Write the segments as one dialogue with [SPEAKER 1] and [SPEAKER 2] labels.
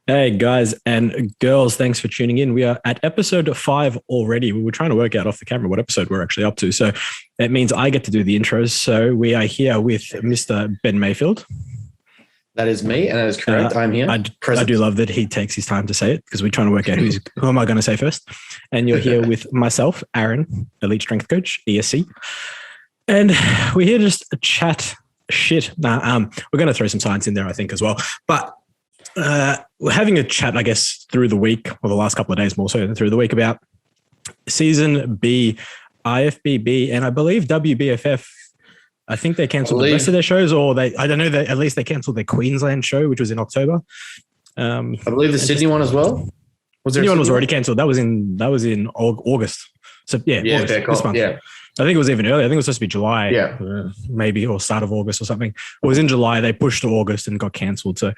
[SPEAKER 1] Hey guys and girls, thanks for tuning in. We are at episode 5 already. We were trying to work out off the camera what episode we're actually up to. So it means I get to do the intros. So we are here with Mr. Ben Mayfield.
[SPEAKER 2] That is me, and that is correct. I'm here.
[SPEAKER 1] I do love that he takes his time to say it because we're trying to work out who am I going to say first. And you're here with myself, Aaron, Elite Strength Coach, ESC. And we're here just to chat shit. We're going to throw some science in there, I think, as well. But we're having a chat, I guess, through the week, or the last couple of days more so than through the week, about Season B, IFBB, and I believe WBFF. I think they cancelled the rest of their shows, or I don't know, at least they cancelled their Queensland show, which was in October.
[SPEAKER 2] I believe the Sydney one as well.
[SPEAKER 1] Sydney one was already cancelled. That was in August. So August, this month. Yeah. I think it was even earlier. I think it was supposed to be July, maybe, or start of August or something. It was in July. They pushed to August and got cancelled. So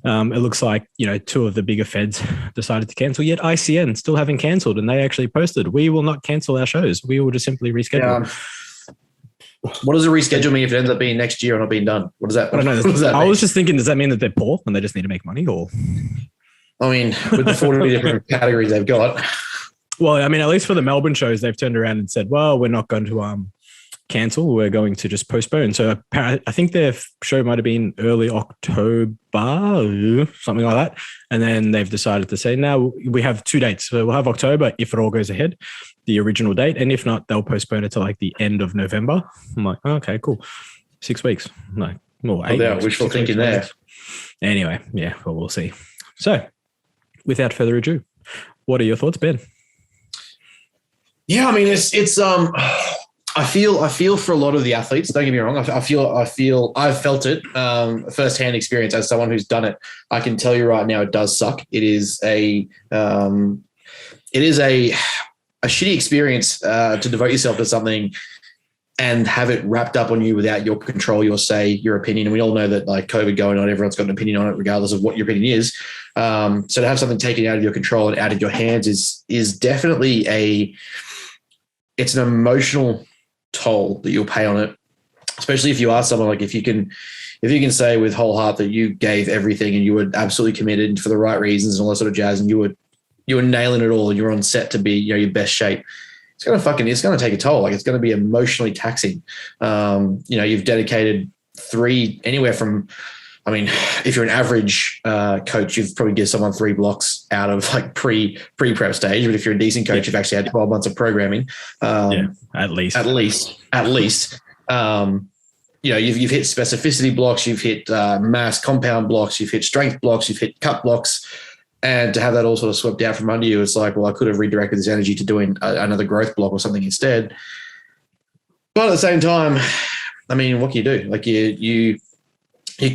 [SPEAKER 1] it looks like, two of the bigger feds decided to cancel, yet ICN still haven't cancelled. And they actually posted, we will not cancel our shows. We will just simply reschedule.
[SPEAKER 2] What does a reschedule mean if it ends up being next year or not being done? What does that?
[SPEAKER 1] I don't know. I was just thinking, does that mean that they're poor and they just need to make money? Or,
[SPEAKER 2] I mean, with the 40 different categories they've got.
[SPEAKER 1] Well, I mean, at least for the Melbourne shows, they've turned around and said, well, we're not going to cancel. We're going to just postpone. So I think their show might have been early October, something like that. And then they've decided to say, now we have 2 dates. So we'll have October if it all goes ahead, the original date. And if not, they'll postpone it to like the end of November. I'm like, okay, cool. 6 weeks. No, more 8 weeks.
[SPEAKER 2] Wishful thinking there.
[SPEAKER 1] Anyway, well, we'll see. So without further ado, what are your thoughts, Ben?
[SPEAKER 2] Yeah, I mean, it's I feel for a lot of the athletes. Don't get me wrong. I've felt it, firsthand experience as someone who's done it. I can tell you right now, it does suck. It is a shitty experience to devote yourself to something and have it wrapped up on you without your control, your say, your opinion. And we all know that, like, COVID going on, everyone's got an opinion on it, regardless of what your opinion is. So to have something taken out of your control and out of your hands is definitely it's an emotional toll that you'll pay on it, especially if you are someone like, if you can say with whole heart that you gave everything and you were absolutely committed for the right reasons and all that sort of jazz, and you were nailing it all and you're on set to be, your best shape. It's going to take a toll. Like, it's going to be emotionally taxing. You've dedicated anywhere from, I mean, if you're an average coach, you've probably give someone 3 blocks out of like pre-prep stage. But if you're a decent coach, you've actually had 12 months of programming.
[SPEAKER 1] At least.
[SPEAKER 2] You've hit specificity blocks, you've hit mass compound blocks, you've hit strength blocks, you've hit cut blocks. And to have that all sort of swept out from under you, it's like, well, I could have redirected this energy to doing another growth block or something instead. But at the same time, I mean, what can you do? Like, you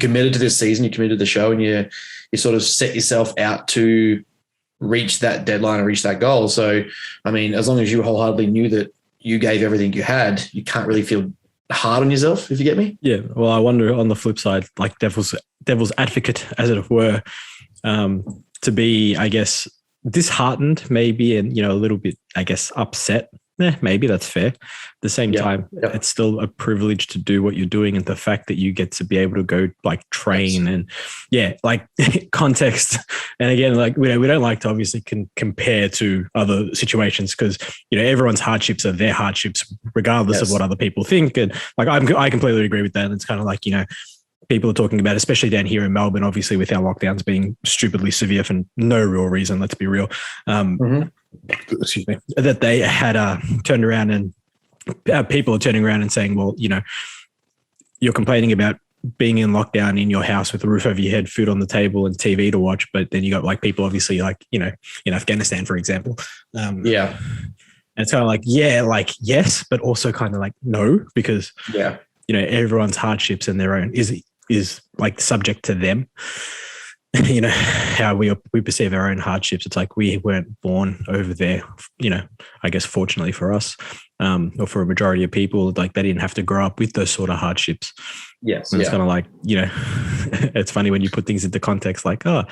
[SPEAKER 2] committed to this season, you committed to the show, and you sort of set yourself out to reach that deadline and reach that goal. So, I mean, as long as you wholeheartedly knew that you gave everything you had, you can't really feel hard on yourself, if you get me. Yeah.
[SPEAKER 1] Well, I wonder on the flip side, like devil's advocate, as it were, to be, I guess, disheartened maybe, and, a little bit, I guess, upset. Maybe that's fair. At the same time, it's still a privilege to do what you're doing, and the fact that you get to be able to go like train and context. And again, like we don't like to obviously compare to other situations, because everyone's hardships are their hardships regardless of what other people think. And like I completely agree with that. And it's kind of like people are talking about, especially down here in Melbourne, obviously with our lockdowns being stupidly severe for no real reason. Let's be real. Excuse me, that they had turned around, and people are turning around and saying, well, you're complaining about being in lockdown in your house with a roof over your head, food on the table, and TV to watch. But then you got like people obviously like, in Afghanistan, for example. And it's kind of like, yes, but also kind of like, no, because, everyone's hardships and their own is like subject to them. How we perceive our own hardships. It's like we weren't born over there, I guess fortunately for us, or for a majority of people, like they didn't have to grow up with those sort of hardships.
[SPEAKER 2] Yes.
[SPEAKER 1] And it's kind of like, it's funny when you put things into context, like, oh,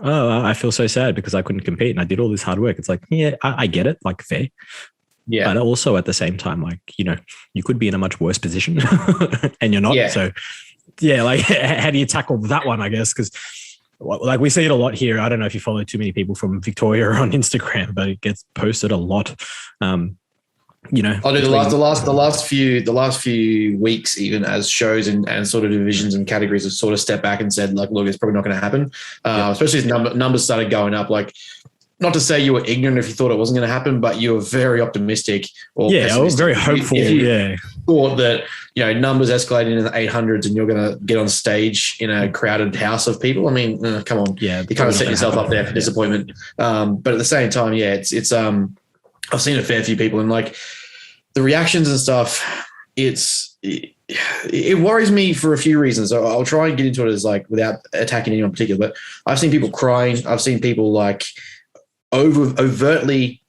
[SPEAKER 1] I feel so sad because I couldn't compete and I did all this hard work. It's like, I get it, like fair.
[SPEAKER 2] Yeah.
[SPEAKER 1] But also at the same time, like, you could be in a much worse position and you're not. Yeah. So like, how do you tackle that one, I guess? Because like we see it a lot here. I don't know if you follow too many people from Victoria on Instagram, but it gets posted a lot. You know,
[SPEAKER 2] I do the last few weeks, even as shows and sort of divisions and categories have sort of stepped back and said, like, look, it's probably not going to happen. Especially as numbers started going up. Like, not to say you were ignorant if you thought it wasn't going to happen, but you were very optimistic. Or
[SPEAKER 1] I was very hopeful.
[SPEAKER 2] Thought that, you know, numbers escalating in the 800s and you're going to get on stage in a crowded house of people. I mean, come on, you kind of set yourself up there for disappointment. But at the same time, it's I've seen a fair few people, and like the reactions and stuff, it worries me for a few reasons. So I'll try and get into it as like without attacking anyone in particular, but I've seen people crying. I've seen people like overtly,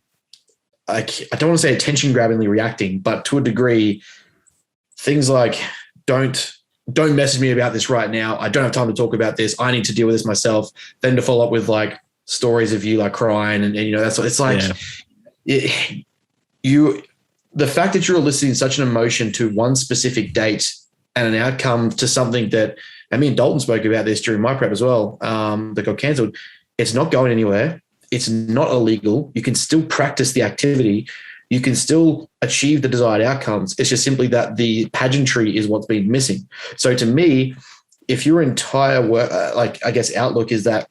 [SPEAKER 2] like, I don't want to say attention grabbingly reacting, but to a degree, things like don't message me about this right now. I don't have time to talk about this. I need to deal with this myself. Then to follow up with like stories of you like crying and you know, that's what it's like. The fact that you're eliciting such an emotion to one specific date and an outcome to something that, and me and Dalton spoke about this during my prep as well, that got cancelled. It's not going anywhere. It's not illegal. You can still practice the activity. You can still achieve the desired outcomes. It's just simply that the pageantry is what's been missing. So to me, if your entire work, like I guess outlook is that,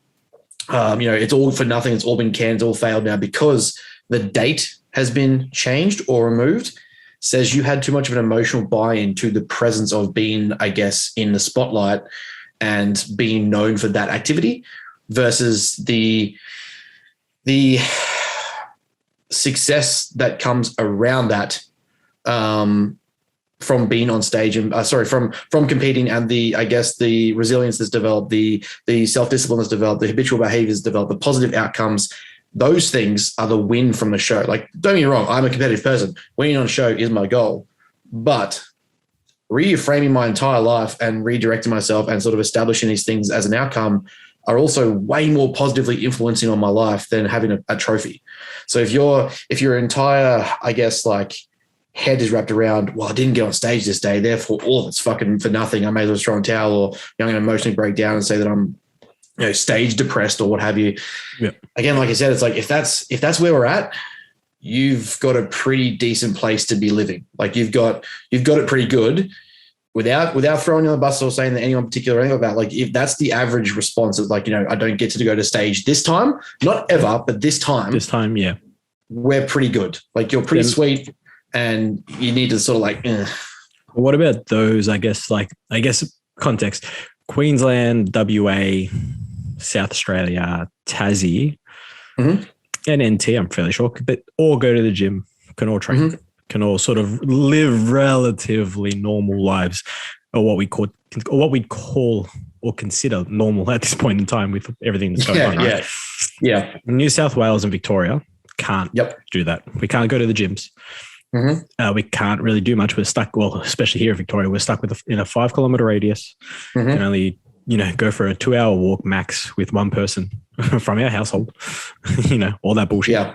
[SPEAKER 2] you know, it's all for nothing. It's all been canned, it's all failed now because the date has been changed or removed, says you had too much of an emotional buy-in to the presence of being, I guess, in the spotlight and being known for that activity versus the success that comes around that from being on stage and from competing, and the, I guess, the resilience that's developed, the self-discipline that's developed, the habitual behaviors developed, the positive outcomes. Those things are the win from the show. Like, don't get me wrong, I'm a competitive person. Winning on a show is my goal. But reframing my entire life and redirecting myself and sort of establishing these things as an outcome are also way more positively influencing on my life than having a trophy. So if your entire, I guess, like head is wrapped around, well, I didn't get on stage this day, therefore all of it's fucking for nothing, I may as well throw in a towel, or I'm going to emotionally break down and say that I'm, you know, stage depressed or what have you. Yeah. Again, like I said, it's like if that's where we're at, you've got a pretty decent place to be living. Like you've got it pretty good without throwing you on the bus or saying that anyone particular anything about, like, if that's the average response of like, you know, I don't get to go to stage this time, not ever, but this time, yeah, we're pretty good. Like you're pretty sweet, and you need to sort of like,
[SPEAKER 1] What about those, I guess context, Queensland, WA, South Australia, Tassie, and NT, I'm fairly sure, but all go to the gym, can all train, can all sort of live relatively normal lives, or what we'd call or consider normal at this point in time with everything that's going on. Right?
[SPEAKER 2] Yeah.
[SPEAKER 1] New South Wales and Victoria can't do that. We can't go to the gyms. We can't really do much. We're stuck. Well, especially here in Victoria, we're stuck in a 5 kilometer radius. Can only, you know, go for a 2-hour walk max with one person from our household. You know, all that bullshit. Yeah.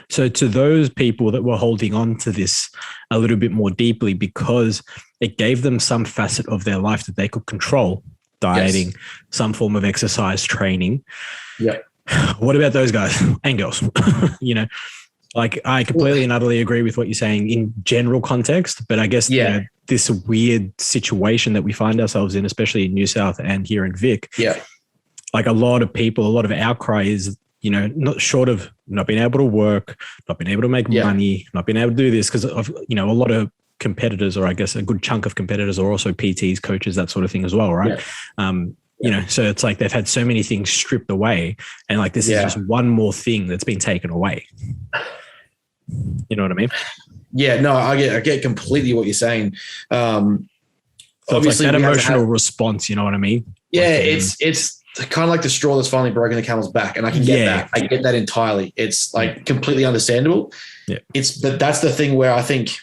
[SPEAKER 1] So to those people that were holding on to this a little bit more deeply because it gave them some facet of their life that they could control, dieting, some form of exercise training. Yeah. What about those guys and girls? You know, like I completely and utterly agree with what you're saying in general context, but I guess you know, this weird situation that we find ourselves in, especially in New South and here in Vic, like a lot of people, a lot of outcry is, you know, not short of not being able to work, not being able to make money, not being able to do this because of, you know, a lot of competitors, or I guess a good chunk of competitors are also PTs, coaches, that sort of thing as well, right? You know, so it's like they've had so many things stripped away, and like this is just one more thing that's been taken away. You know what I mean? Yeah, no,
[SPEAKER 2] I get completely what you're saying.
[SPEAKER 1] So obviously like that emotional response, you know what I mean?
[SPEAKER 2] Yeah, like, it's kind of like the straw that's finally broken the camel's back, and I can get that. I get that entirely. It's like completely understandable. Yeah, but that's the thing where I think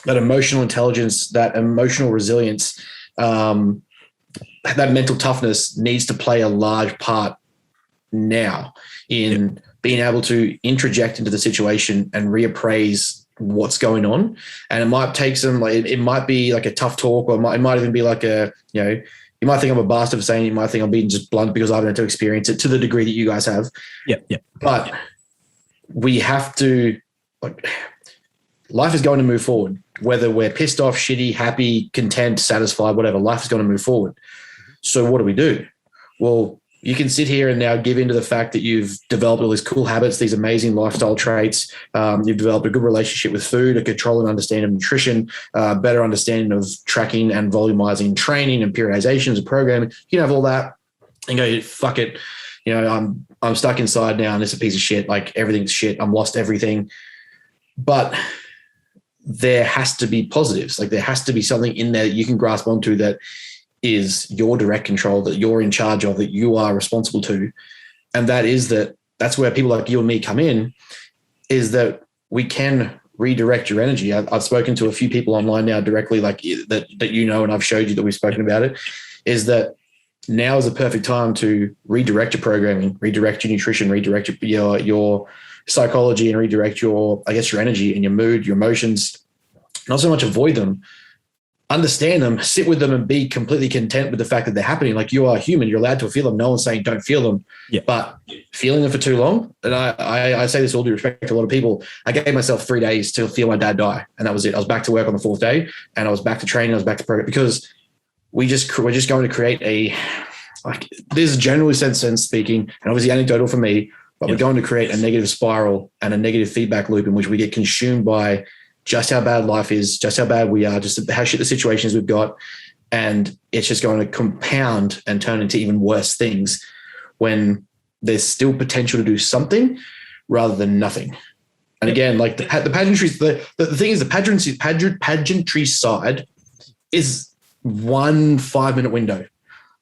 [SPEAKER 2] that emotional intelligence, that emotional resilience, that mental toughness needs to play a large part now in being able to interject into the situation and reappraise what's going on. And it might take some, like, it might be like a tough talk, or it might even be like a, you know, You might think I'm a bastard for saying it. You might think I'm being just blunt because I haven't had to experience it to the degree that you guys have.
[SPEAKER 1] Yeah.
[SPEAKER 2] But we have to, like, life is going to move forward. Whether we're pissed off, shitty, happy, content, satisfied, whatever, life is going to move forward. So what do? Well, you can sit here and now give into the fact that you've developed all these cool habits, these amazing lifestyle traits. You've developed a good relationship with food, a control and understanding of nutrition, better understanding of tracking and volumizing training and periodizations and programming. You can have all that and go, fuck it. I'm stuck inside now and it's a piece of shit. Like, everything's shit. I'm lost everything. But there has to be positives. Like, there has to be something in there that you can grasp onto that is your direct control, that you're in charge of, that you are responsible to. And that's where people like you and me come in, is that we can redirect your energy. I've spoken to a few people online now directly, like that and I've showed you that we've spoken about it, is that now is the perfect time to redirect your programming, redirect your nutrition, redirect your psychology, and redirect your energy and your mood, your emotions. Not so much avoid them, understand them, sit with them, and be completely content with the fact that they're happening. Like, you are human. You're allowed to feel them. No one's saying don't feel them.
[SPEAKER 1] Yeah.
[SPEAKER 2] But feeling them for too long, and I say this all due respect to a lot of people, I gave myself 3 days to feel my dad die, and that was it. I was back to work on the 4th day, and I was back to training. I was back to program, because we're just going to create this is generally sense speaking, and obviously anecdotal for me, but we're going to create a negative spiral and a negative feedback loop in which we get consumed by just how bad life is, just how bad we are, just how shit the situations we've got. And it's just going to compound and turn into even worse things when there's still potential to do something rather than nothing. And again, like the pageantry, the thing is, the pageantry side is 1 5-minute window.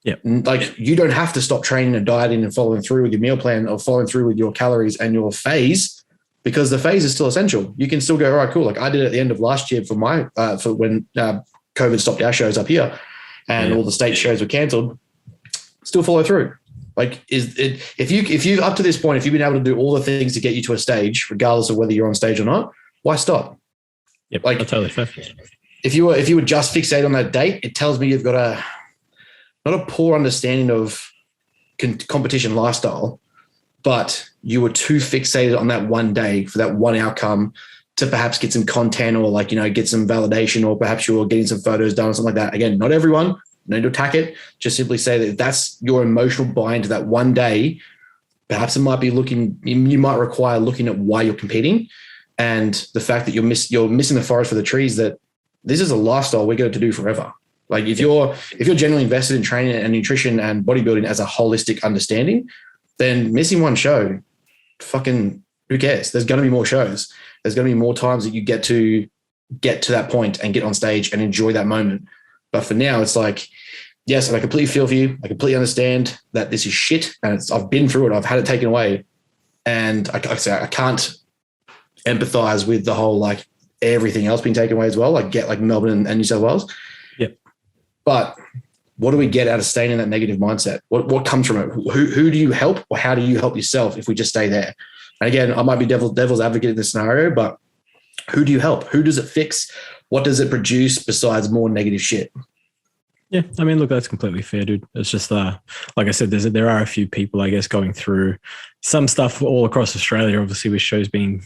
[SPEAKER 1] Yeah.
[SPEAKER 2] Like, you don't have to stop training and dieting and following through with your meal plan or following through with your calories and your phase, because the phase is still essential. You can still go, all right, cool. Like I did at the end of last year for when COVID stopped our shows up here and all the state shows were canceled, still follow through. Like, if you up to this point, if you've been able to do all the things to get you to a stage, regardless of whether you're on stage or not, why stop?
[SPEAKER 1] Yep,
[SPEAKER 2] like,
[SPEAKER 1] totally fair.
[SPEAKER 2] If you were just fixated on that date, it tells me you've got not a poor understanding of competition lifestyle, but you were too fixated on that one day for that one outcome to perhaps get some content or get some validation, or perhaps you're getting some photos done or something like that. Again, not everyone, no need to attack it. Just simply say that if that's your emotional buy into that one day, perhaps it might be you might require looking at why you're competing and the fact that you're missing the forest for the trees, that this is a lifestyle we're going to do forever. Like, if you're genuinely invested in training and nutrition and bodybuilding as a holistic understanding, then missing one show, fucking who cares? There's going to be more shows. There's going to be more times that you get to that point and get on stage and enjoy that moment. But for now, it's like, yes, and I completely feel for you. I completely understand that this is shit, and I've been through it. I've had it taken away, and I can't empathize with the whole everything else being taken away as well. I get Melbourne and New South Wales.
[SPEAKER 1] Yep. But
[SPEAKER 2] what do we get out of staying in that negative mindset? What comes from it? Who do you help, or how do you help yourself if we just stay there? And again, I might be devil's advocate in this scenario, but who do you help? Who does it fix? What does it produce besides more negative shit?
[SPEAKER 1] Yeah, I mean, look, that's completely fair, dude. It's just, like I said, there are a few people, I guess, going through some stuff all across Australia, obviously, with shows being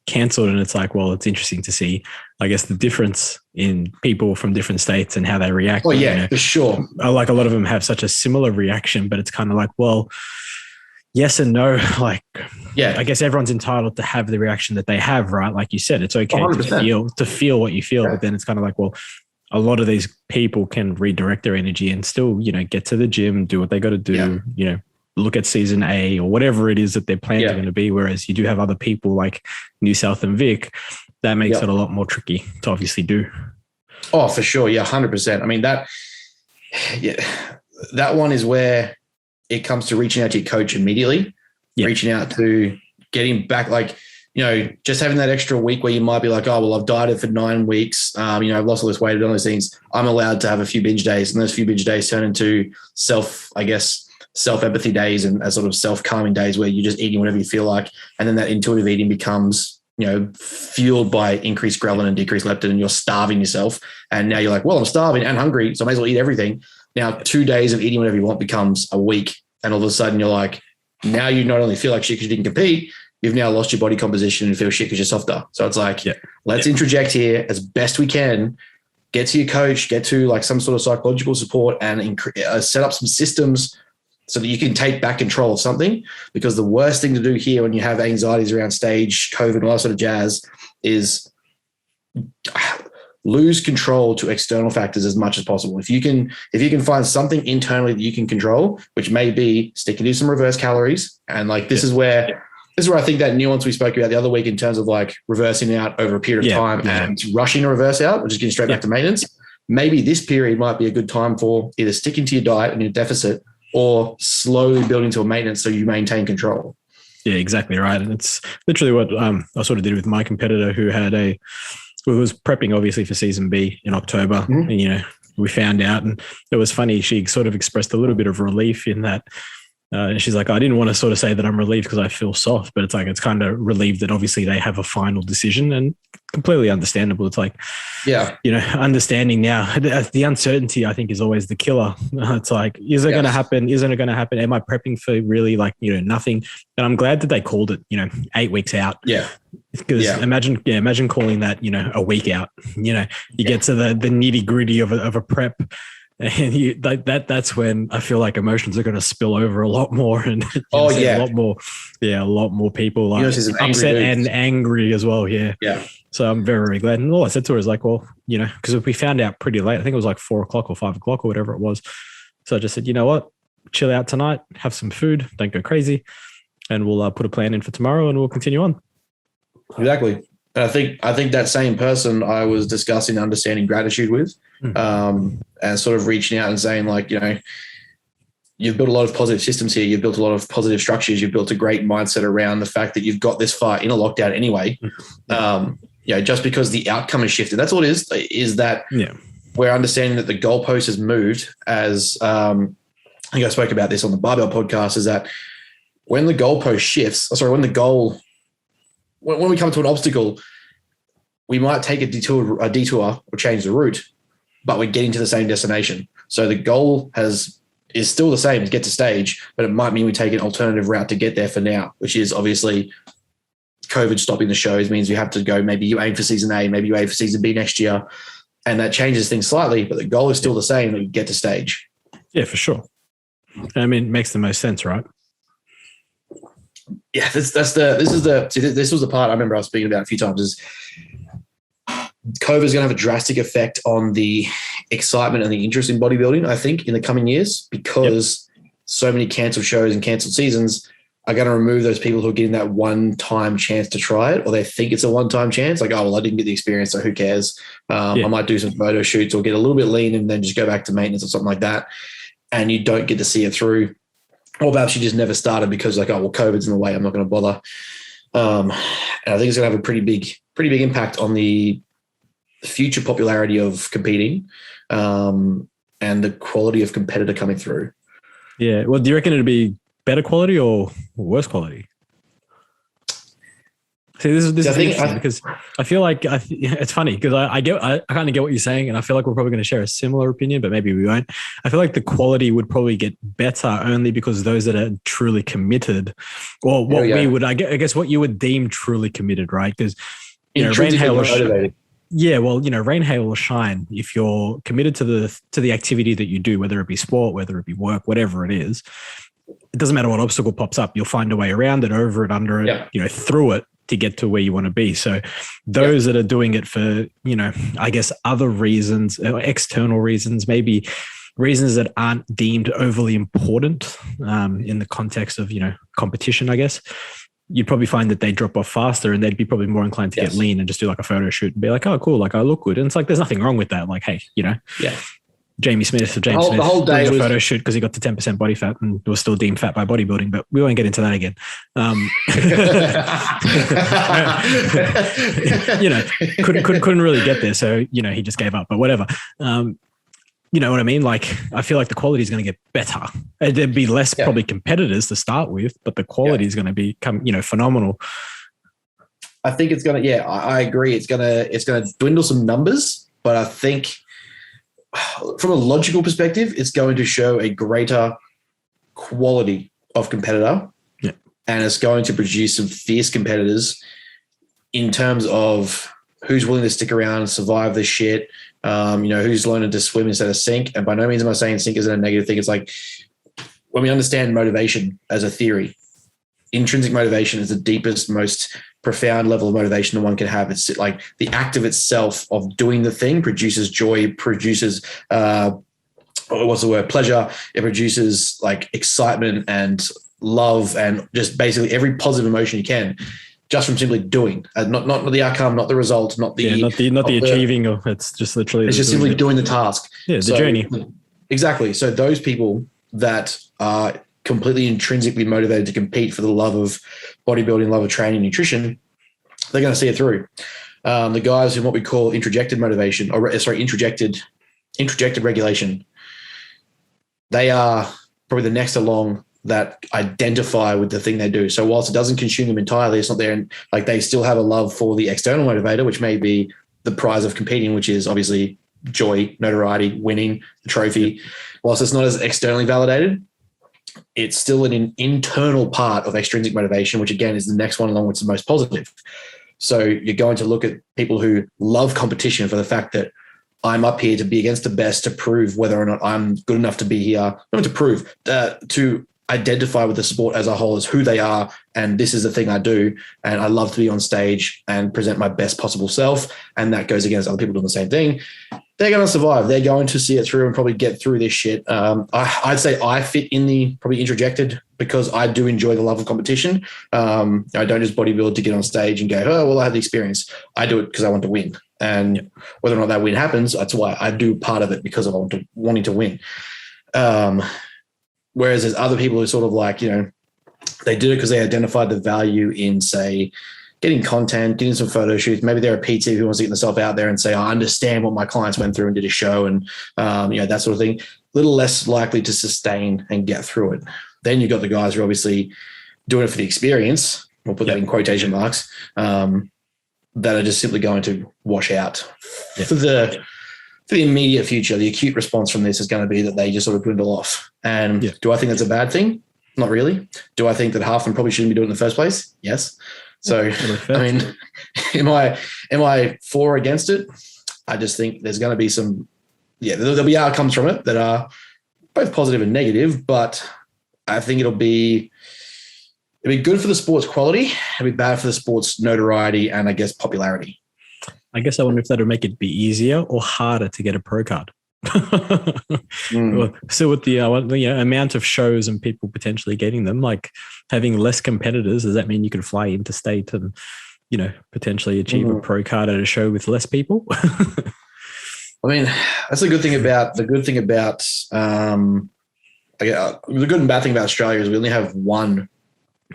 [SPEAKER 1] cancelled. And it's like, well, it's interesting to see, I guess, the difference in people from different states and how they react.
[SPEAKER 2] Oh, yeah, for sure.
[SPEAKER 1] Like, a lot of them have such a similar reaction, but it's kind of like, well, yes and no. Like, yeah, I guess everyone's entitled to have the reaction that they have, right? Like you said, it's okay to feel what you feel, but then it's kind of like, well, a lot of these people can redirect their energy and still, get to the gym, do what they got to do, look at season A or whatever it is that their plans are going to be. Whereas you do have other people like New South and Vic, that makes it a lot more tricky to obviously do.
[SPEAKER 2] Oh, for sure. Yeah. 100%. I mean, that one is where it comes to reaching out to your coach immediately, reaching out to getting back, just having that extra week where you might be like, oh, well, I've dieted for 9 weeks. I've lost all this weight, done those things. I'm allowed to have a few binge days, and those few binge days turn into self-empathy days and sort of self-calming days where you're just eating whatever you feel like. And then that intuitive eating becomes, fueled by increased ghrelin and decreased leptin, and you're starving yourself. And now you're like, well, I'm starving and hungry, so I may as well eat everything. Now 2 days of eating whatever you want becomes a week. And all of a sudden you're like, now you not only feel like shit because you didn't compete, you've now lost your body composition and feel shit because you're softer. So it's like, let's interject here as best we can, get to your coach, get to like some sort of psychological support and set up some systems so that you can take back control of something. Because the worst thing to do here when you have anxieties around stage, COVID, and all that sort of jazz is lose control to external factors as much as possible. If you can find something internally that you can control, which may be sticking to some reverse calories. And like, this is where I think that nuance we spoke about the other week in terms of like reversing out over a period of time and rushing a reverse out, which is getting straight back to maintenance. Maybe this period might be a good time for either sticking to your diet and your deficit or slowly building to a maintenance so you maintain control.
[SPEAKER 1] Yeah, exactly right. And it's literally what I sort of did with my competitor who was prepping obviously for season B in October. And, we found out, and it was funny. She sort of expressed a little bit of relief in that. She's like, I didn't want to sort of say that I'm relieved because I feel soft, but it's like, it's kind of relieved that obviously they have a final decision, and completely understandable. It's like, understanding now the uncertainty, I think, is always the killer. It's like, is it going to happen? Isn't it going to happen? Am I prepping for really like, nothing? And I'm glad that they called it, 8 weeks out. Yeah. Because imagine calling that, a week out, you get to the nitty gritty of a prep. And that's when I feel like emotions are going to spill over a lot more, and a lot more people like upset and angry as well. Yeah. So I'm very, very glad. And all I said to her is like, well, because we found out pretty late. I think it was like 4 o'clock or 5 o'clock or whatever it was. So I just said, you know what, chill out tonight, have some food, don't go crazy, and we'll put a plan in for tomorrow, and we'll continue on.
[SPEAKER 2] Exactly. And I think that same person I was discussing understanding gratitude with, and sort of reaching out and saying like, you've built a lot of positive systems here. You've built a lot of positive structures. You've built a great mindset around the fact that you've got this far in a lockdown anyway. Just because the outcome has shifted. That's all it is that we're understanding that the goalpost has moved as, I think I spoke about this on the Barbell podcast, is that when the goalpost shifts, when we come to an obstacle, we might take a detour or change the route, but we're getting to the same destination. So the goal is still the same as get to stage, but it might mean we take an alternative route to get there for now, which is obviously COVID stopping the shows means we have to go, maybe you aim for season A, maybe you aim for season B next year. And that changes things slightly, but the goal is still the same, that we get to stage.
[SPEAKER 1] Yeah, for sure. I mean, it makes the most sense, right?
[SPEAKER 2] Yeah, this was the part I remember I was speaking about a few times, is COVID is going to have a drastic effect on the excitement and the interest in bodybuilding, I think, in the coming years, because so many cancelled shows and cancelled seasons are going to remove those people who are getting that one-time chance to try it, or they think it's a one-time chance. Like, oh, well, I didn't get the experience, so who cares? I might do some photo shoots or get a little bit lean and then just go back to maintenance or something like that. And you don't get to see it through. Or perhaps you just never started because like, oh, well, COVID's in the way, I'm not going to bother. And I think it's going to have a pretty big impact on the future popularity of competing, and the quality of competitor coming through.
[SPEAKER 1] Yeah. Well, do you reckon it'd be better quality or worse quality? See, this is interesting because I feel like it's funny because I kind of get what you're saying, and I feel like we're probably going to share a similar opinion, but maybe we won't. I feel like the quality would probably get better only because those that are truly committed, or what we would, I guess, what you would deem truly committed, right? Because rain, hail, or shine. Yeah, well, rain, hail, or shine. If you're committed to the activity that you do, whether it be sport, whether it be work, whatever it is, it doesn't matter what obstacle pops up. You'll find a way around it, over it, under it, through it, to get to where you want to be. So those that are doing it for, I guess other reasons, external reasons, maybe reasons that aren't deemed overly important in the context of, competition, I guess, you'd probably find that they drop off faster, and they'd be probably more inclined to get lean and just do like a photo shoot and be like, oh, cool. Like, I look good. And it's like, there's nothing wrong with that. Like, hey, James Smith the whole day was a photo shoot because he got to 10% body fat and was still deemed fat by bodybuilding, but we won't get into that again. Couldn't really get there. So, he just gave up, but whatever. You know what I mean? Like, I feel like the quality is going to get better. There'd be less probably competitors to start with, but the quality is going to become, phenomenal.
[SPEAKER 2] I think it's going to, I agree. It's going to dwindle some numbers, but I think from a logical perspective, it's going to show a greater quality of competitor, and it's going to produce some fierce competitors in terms of who's willing to stick around and survive this shit. Who's learning to swim instead of sink. And by no means am I saying sink isn't a negative thing. It's like when we understand motivation as a theory, intrinsic motivation is the deepest, most profound level of motivation that one can have. It's like the act of itself of doing the thing produces joy, produces pleasure. It produces like excitement and love and just basically every positive emotion you can, just from simply doing, not the outcome, not the result, not the
[SPEAKER 1] achieving. Or it's just literally
[SPEAKER 2] it's just simply doing the task.
[SPEAKER 1] Yeah, the journey.
[SPEAKER 2] Exactly. So those people that are completely intrinsically motivated to compete for the love of bodybuilding, love of training, nutrition, they're going to see it through. The guys in what we call introjected motivation, introjected regulation, they are probably the next along that identify with the thing they do. So whilst it doesn't consume them entirely, it's not there. And like they still have a love for the external motivator, which may be the prize of competing, which is obviously joy, notoriety, winning, the trophy. Whilst it's not as externally validated, it's still an internal part of extrinsic motivation, which again is the next one along, which is the most positive. So you're going to look at people who love competition for the fact that I'm up here to be against the best, to prove whether or not I'm good enough to be here, not to prove, to identify with the sport as a whole as who they are. And this is the thing I do. And I love to be on stage and present my best possible self. And that goes against other people doing the same thing. They're going to survive. They're going to see it through and probably get through this shit. I'd say I fit in the probably introjected because I do enjoy the love of competition. I don't just bodybuild to get on stage and go, oh, well, I had the experience. I do it because I want to win. And whether or not that win happens, that's why I do part of it, because of wanting to win. Whereas there's other people who sort of like, they did it because they identified the value in, say, getting content, getting some photo shoots. Maybe they're a PT who wants to get themselves out there and say, I understand what my clients went through and did a show and, that sort of thing. A little less likely to sustain and get through it. Then you've got the guys who are obviously doing it for the experience. We'll put that in quotation marks, that are just simply going to wash out for the immediate future. The acute response from this is going to be that they just sort of dwindle off. And do I think that's a bad thing? Not really. Do I think that half of them probably shouldn't be doing it in the first place? Yes. So, I mean, am I for or against it? I just think there's going to be there'll be outcomes from it that are both positive and negative, but I think it'll be good for the sport's quality. It'll be bad for the sport's notoriety and I guess popularity.
[SPEAKER 1] I guess I wonder if that'll make it be easier or harder to get a pro card. So with the amount of shows and people potentially getting them, like having less competitors, does that mean you can fly interstate and potentially achieve a pro card at a show with less people?
[SPEAKER 2] I mean, that's the good thing about the good and bad thing about Australia is we only have one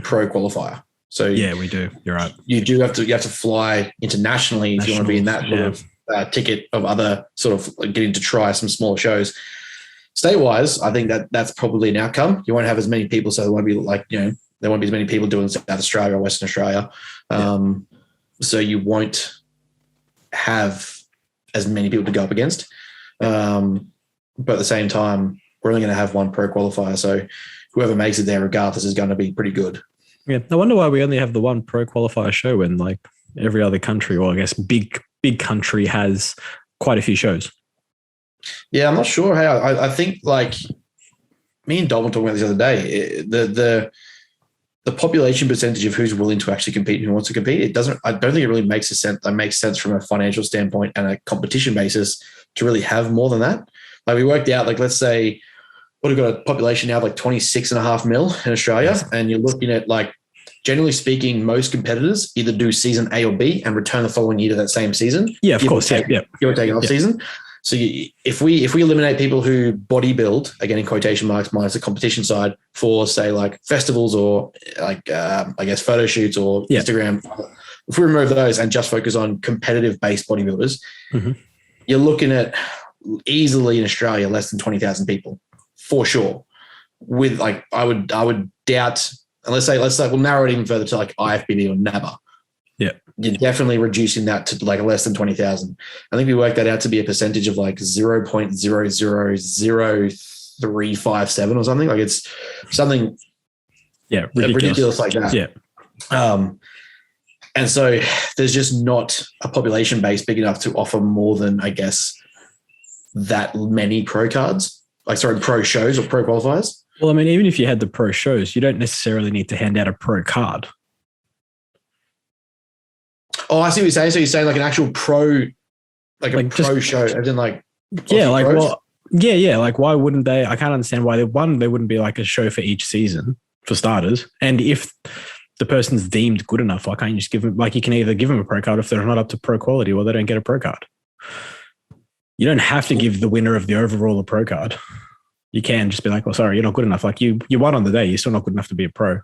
[SPEAKER 2] pro qualifier. So
[SPEAKER 1] yeah, we do. You're right.
[SPEAKER 2] You have to fly internationally if you want to be in that sort of ticket of other sort of getting to try some smaller shows. State-wise, I think that's probably an outcome. You won't have as many people, so there won't be there won't be as many people doing South Australia or Western Australia. So you won't have as many people to go up against. But at the same time, we're only going to have one pro qualifier. So whoever makes it there, regardless, is going to be pretty good.
[SPEAKER 1] Yeah, I wonder why we only have the one pro qualifier show when like every other country, or I guess big country, has quite a few shows.
[SPEAKER 2] Yeah, I'm not sure how. I think like me and Dom were talking about this the other day. The population percentage of who's willing to actually compete and who wants to compete, I don't think it really makes sense. That makes sense from a financial standpoint and a competition basis to really have more than that. Like we worked out, like let's say we've got a population now of like 26.5 mil in Australia, and you're looking at like, generally speaking, most competitors either do season A or B and return the following year to that same season.
[SPEAKER 1] Yeah, of course.
[SPEAKER 2] Give or take off season. So if we eliminate people who bodybuild, again in quotation marks minus the competition side, for say like festivals or like I guess photo shoots or Instagram, if we remove those and just focus on competitive based bodybuilders, you're looking at easily in Australia less than 20,000 people for sure. With like I would doubt, and let's say we'll narrow it even further to like IFBB or NABBA.
[SPEAKER 1] Yeah.
[SPEAKER 2] You're definitely reducing that to like less than 20,000. I think we worked that out to be a percentage of like 0.0000357 or something. Like it's something ridiculous like that.
[SPEAKER 1] Yeah.
[SPEAKER 2] And so there's just not a population base big enough to offer more than, I guess, that many pro cards. Pro shows or pro qualifiers.
[SPEAKER 1] Well, I mean, even if you had the pro shows, you don't necessarily need to hand out a pro card.
[SPEAKER 2] Oh, I see what you're saying. So you're saying like an actual pro, like a pro show, as in like,
[SPEAKER 1] yeah, like
[SPEAKER 2] pros?
[SPEAKER 1] well, yeah. Like, why wouldn't they? I can't understand why there wouldn't be like a show for each season for starters. And if the person's deemed good enough, why can't you just give them? Like, you can either give them a pro card if they're not up to pro quality, or they don't get a pro card. You don't have to give the winner of the overall a pro card. You can just be like, well, sorry, you're not good enough. Like you won on the day. You're still not good enough to be a pro.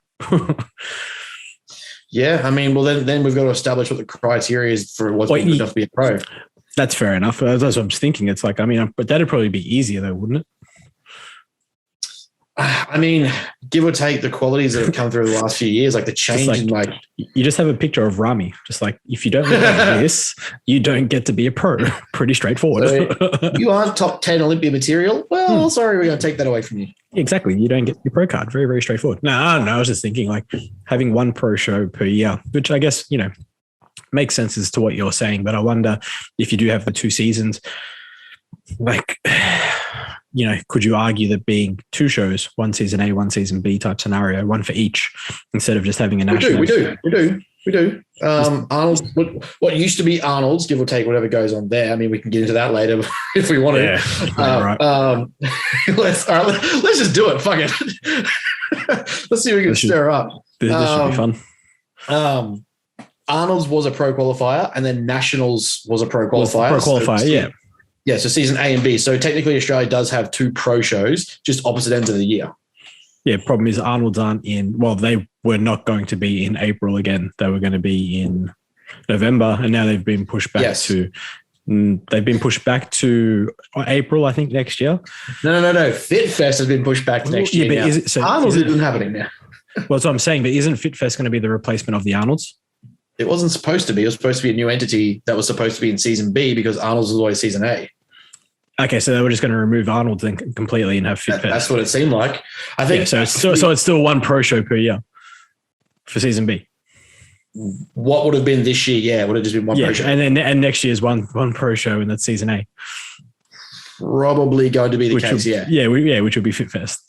[SPEAKER 2] Yeah. I mean, well, then we've got to establish what the criteria is for what's good enough to be a pro.
[SPEAKER 1] That's fair enough. That's what I'm just thinking. It's like, I mean, but that'd probably be easier though, wouldn't it?
[SPEAKER 2] I mean, give or take the qualities that have come through the last few years, like the change in like
[SPEAKER 1] you just have a picture of Rami, just like if you don't look like this, you don't get to be a pro. Pretty straightforward.
[SPEAKER 2] So you aren't top 10 Olympia material. Well, sorry, we're going to take that away from you.
[SPEAKER 1] Exactly. You don't get your pro card. Very, very straightforward. No, I don't know. I was just thinking like having one pro show per year, which I guess, makes sense as to what you're saying. But I wonder if you do have the 2 seasons, like, could you argue that being 2 shows, 1 season A, 1 season B type scenario, 1 for each, instead of just having a national?
[SPEAKER 2] We do. Arnold's, what used to be Arnold's, give or take whatever goes on there. I mean, we can get into that later if we want to.
[SPEAKER 1] Right.
[SPEAKER 2] Let's just do it. Fuck it. Let's see if we can stir up.
[SPEAKER 1] This should be fun.
[SPEAKER 2] Arnold's was a pro qualifier, and then Nationals was a pro qualifier.
[SPEAKER 1] Yeah.
[SPEAKER 2] Yeah, so season A and B. So technically Australia does have 2 pro shows, just opposite ends of the year.
[SPEAKER 1] Yeah, problem is Arnold's aren't in, well, they were not going to be in April again. They were going to be in November, and now they've been pushed back to April, I think, next year.
[SPEAKER 2] No. Fit Fest has been pushed back to next year.
[SPEAKER 1] But
[SPEAKER 2] Arnold's isn't happening now.
[SPEAKER 1] Well, that's what I'm saying, but isn't Fit Fest going to be the replacement of the Arnold's?
[SPEAKER 2] It wasn't supposed to be. It was supposed to be a new entity that was supposed to be in season B because Arnold's was always season A.
[SPEAKER 1] Okay, so they were just going to remove Arnold then completely and have Fit Fest.
[SPEAKER 2] That's what it seemed like. I think.
[SPEAKER 1] Yeah, so it's still 1 pro show per year for season B.
[SPEAKER 2] What would have been this year? Yeah, it would have just been 1 pro show.
[SPEAKER 1] And next year's one pro show, and that's season A.
[SPEAKER 2] Probably going to be the case.
[SPEAKER 1] Which would be Fit Fest.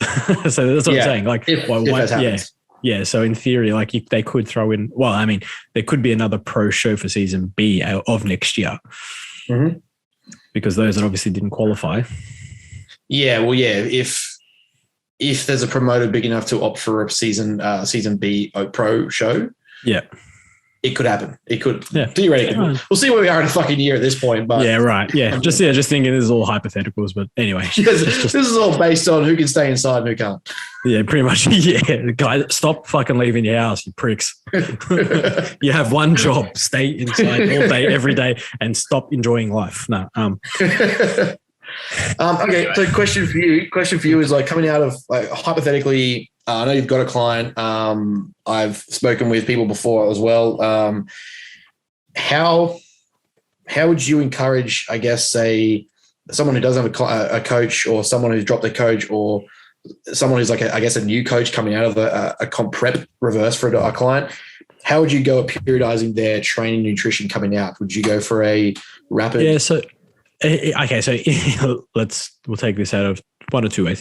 [SPEAKER 1] So that's what I'm saying. Like,
[SPEAKER 2] if that happens.
[SPEAKER 1] Yeah. So in theory, like they could throw in. Well, I mean, there could be another pro show for season B of next year.
[SPEAKER 2] Mm-hmm.
[SPEAKER 1] Because those that obviously didn't qualify.
[SPEAKER 2] Yeah, well, yeah. If there's a promoter big enough to opt for a season B pro show, it could happen. It could theoretically. We'll see where we are in a fucking year at this point. But
[SPEAKER 1] yeah, right. Yeah, just thinking this is all hypotheticals. But anyway,
[SPEAKER 2] this is all based on who can stay inside and who can't.
[SPEAKER 1] Yeah, pretty much. Yeah, guys, stop fucking leaving your house, you pricks. You have one job: stay inside all day, every day, and stop enjoying life. No.
[SPEAKER 2] Okay, so question for you is like coming out of like hypothetically. I know you've got a client. I've spoken with people before as well. How would you encourage, I guess, say someone who doesn't have a coach, or someone who's dropped a coach, or someone who's like a new coach coming out of a comp prep reverse for a client? How would you go at periodizing their training nutrition coming out? Would you go for a rapid?
[SPEAKER 1] Yeah. So okay. So we'll take this out of 1 or 2 ways.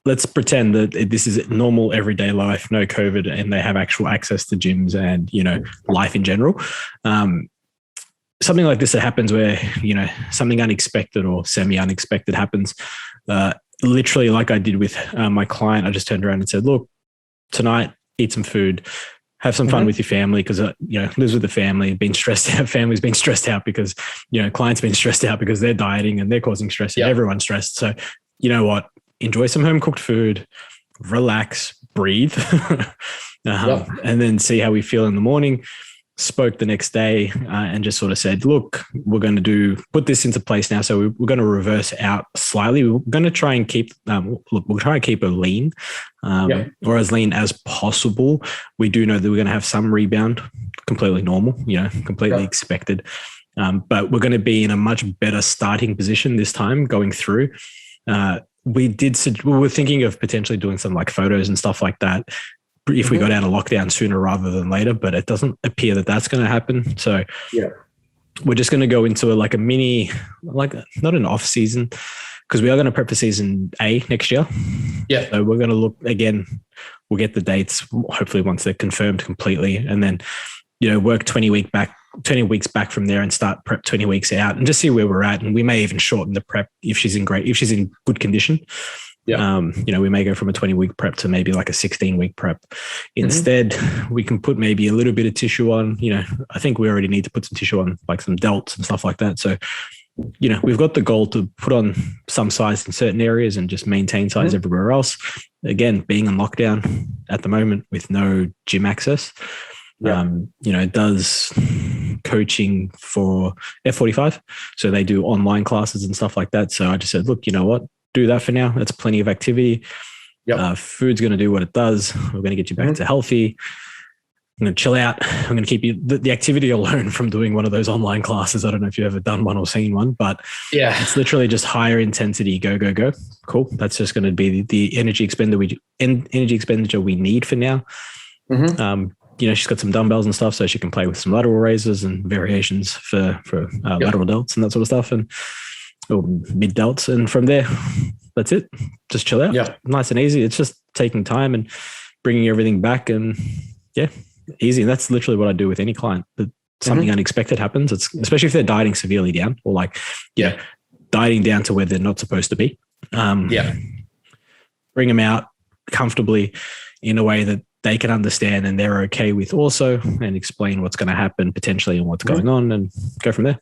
[SPEAKER 1] Let's pretend that this is normal everyday life, no COVID, and they have actual access to gyms and, life in general. Something like this that happens where, something unexpected or semi-unexpected happens. Literally, like I did with my client, I just turned around and said, look, tonight, eat some food, have some fun with your family, because, lives with the family, been stressed out, family's been stressed out because, clients been stressed out because they're dieting and they're causing stress and everyone's stressed. So, you know what? Enjoy some home cooked food, relax, breathe, and then see how we feel in the morning. Spoke the next day and just sort of said, look, we're going to put this into place now. So we're going to reverse out slightly. We're going to try and keep, we'll try and keep it lean or as lean as possible. We do know that we're going to have some rebound completely normal, completely expected. But we're going to be in a much better starting position this time going through. We were thinking of potentially doing some like photos and stuff like that if we got out of lockdown sooner rather than later, but it doesn't appear that that's going to happen. So we're just going to go into a mini, not an off season, because we are going to prep for season A next year.
[SPEAKER 2] Yeah.
[SPEAKER 1] So we're going to look again. We'll get the dates hopefully once they're confirmed completely, and then work 20 weeks back from there and start prep 20 weeks out and just see where we're at. And we may even shorten the prep if she's in good condition. Yeah. We may go from a 20-week prep to maybe like a 16-week prep. Instead, we can put maybe a little bit of tissue on. I think we already need to put some tissue on, like some delts and stuff like that. So, we've got the goal to put on some size in certain areas and just maintain size everywhere else. Again, being in lockdown at the moment with no gym access, it does coaching for F45. So they do online classes and stuff like that. So I just said, look, you know what? Do that for now. That's plenty of activity. Food's going to do what it does. We're going to get you back to healthy. I'm going to chill out. I'm going to keep you the activity alone from doing one of those online classes. I don't know if you've ever done one or seen one, but it's literally just higher intensity. Go, go, go. Cool. That's just going to be the energy expenditure we need for now. She's got some dumbbells and stuff, so she can play with some lateral raises and variations for lateral delts and that sort of stuff, or mid delts. And from there, that's it. Just chill out. Yeah. Nice and easy. It's just taking time and bringing everything back, and easy. And that's literally what I do with any client. That something unexpected happens. It's especially if they're dieting severely down or dieting down to where they're not supposed to be. Bring them out comfortably in a way that they can understand and they're okay with also, and explain what's going to happen potentially and what's going on, and go from there.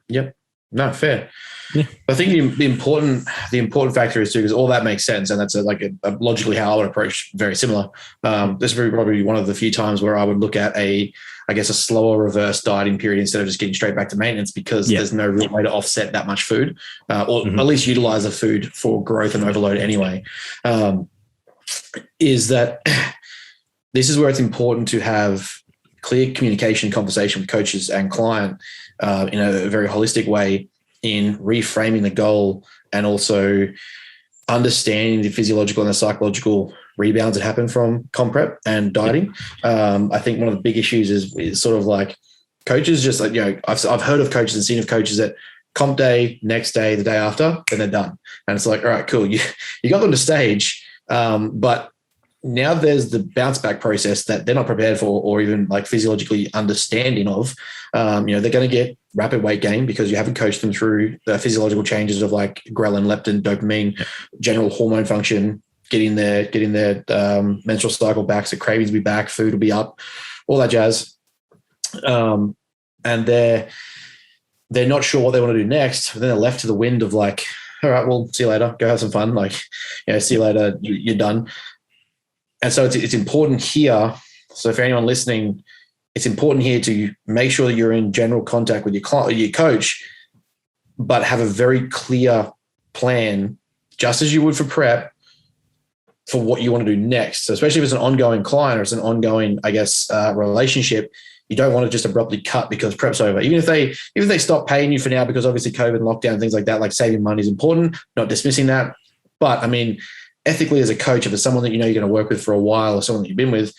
[SPEAKER 1] Yep.
[SPEAKER 2] No, fair. Yeah. I think the important factor is too, because all that makes sense, and that's logically how I would approach very similar. This would be probably one of the few times where I would look at a slower reverse dieting period instead of just getting straight back to maintenance, because there's no real way to offset that much food, or at least utilize the food for growth and overload anyway. Is that this is where it's important to have clear communication, conversation with coaches and client in a very holistic way, in reframing the goal and also understanding the physiological and the psychological rebounds that happen from comp prep and dieting. I think one of the big issues is sort of like coaches just I've heard of coaches and seen of coaches that comp day, next day, the day after, then they're done. And it's like, all right, cool. You got them to stage, but now there's the bounce back process that they're not prepared for, or even physiologically understanding of. They're going to get rapid weight gain because you haven't coached them through the physiological changes of ghrelin, leptin, dopamine, general hormone function, getting their menstrual cycle back, so cravings will be back, food will be up, all that jazz. And they're not sure what they want to do next. But then they're left to the wind of all right, well, see you later. Go have some fun. See you later. You're done. And so it's important here. So for anyone listening, it's important here to make sure that you're in general contact with your client, your coach, but have a very clear plan, just as you would for prep, for what you want to do next. So especially if it's an ongoing client or it's an ongoing, relationship, you don't want to just abruptly cut because prep's over. Even if they stop paying you for now, because obviously COVID, lockdown, things like that, saving money is important, not dismissing that. But I mean, ethically as a coach, if it's someone that you're going to work with for a while or someone that you've been with,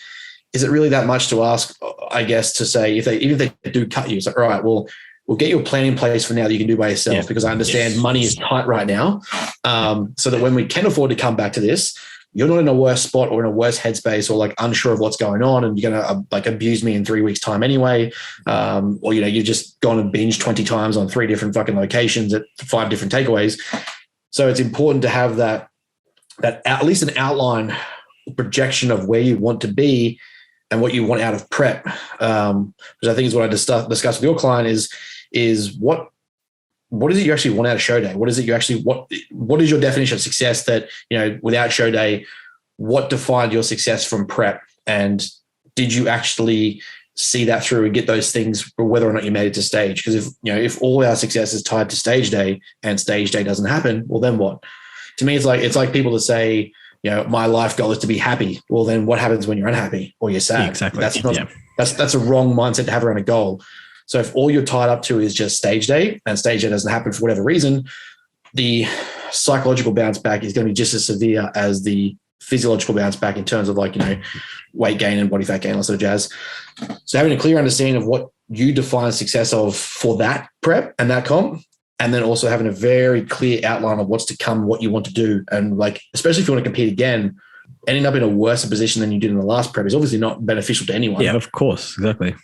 [SPEAKER 2] is it really that much to ask, to say, even if they do cut you, it's all right, well, we'll get you a plan in place for now that you can do by yourself, because I understand money is tight right now. So that when we can afford to come back to this, you're not in a worse spot or in a worse headspace or unsure of what's going on, and you're going to abuse me in 3 weeks time anyway. Or, you've just gone and binged 20 times on 3 different fucking locations at 5 different takeaways. So it's important to have that at least an outline projection of where you want to be and what you want out of prep. Which I think is what I discussed with your client is what is it you actually want out of show day? What is it you actually, what is your definition of success that, without show day, what defined your success from prep? And did you actually see that through and get those things, whether or not you made it to stage? Because if all our success is tied to stage day and stage day doesn't happen, well, then what? To me, it's like people that say, my life goal is to be happy. Well, then what happens when you're unhappy or you're sad?
[SPEAKER 1] Yeah, exactly.
[SPEAKER 2] That's a wrong mindset to have around a goal. So if all you're tied up to is just stage day, and stage day doesn't happen for whatever reason, the psychological bounce back is going to be just as severe as the physiological bounce back in terms of weight gain and body fat gain, all sort of jazz. So having a clear understanding of what you define success of for that prep and that comp, and then also having a very clear outline of what's to come, what you want to do. And especially if you want to compete again, ending up in a worse position than you did in the last prep is obviously not beneficial to anyone.
[SPEAKER 1] Yeah, of course. Exactly.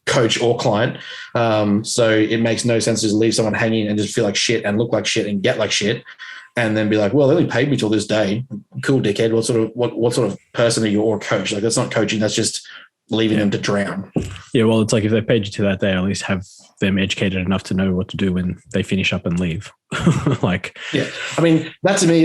[SPEAKER 2] Coach or client. So it makes no sense to just leave someone hanging and just feel like shit and look like shit and get like shit. And then be like, well, they only paid me till this day. Cool, dickhead. What sort of person are you or coach? That's not coaching. That's just leaving them to drown. Yeah,
[SPEAKER 1] well, it's if they paid you to that day, at least have them educated enough to know what to do when they finish up and leave.
[SPEAKER 2] Yeah. I mean, that to me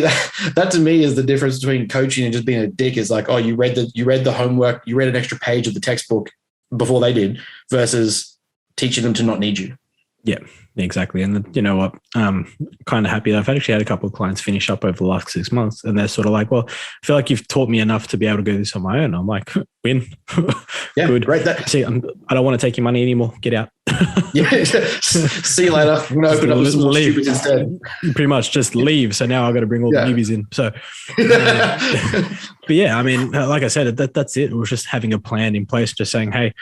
[SPEAKER 2] is the difference between coaching and just being a dick. Is you read the homework, you read an extra page of the textbook before they did, versus teaching them to not need you.
[SPEAKER 1] Yeah, exactly. And you know what? I'm kind of happy that I've actually had a couple of clients finish up over the last 6 months, and they're sort of well, I feel like you've taught me enough to be able to do this on my own. I'm like, win.
[SPEAKER 2] Yeah,
[SPEAKER 1] good.
[SPEAKER 2] Right.
[SPEAKER 1] See, I don't want to take your money anymore. Get out.
[SPEAKER 2] Yeah. See you later. I'm going to open up some more stupids instead.
[SPEAKER 1] Pretty much just leave. So now I've got to bring all the newbies in. So, but yeah, I mean, like I said, that's it. It was just having a plan in place, just saying, hey,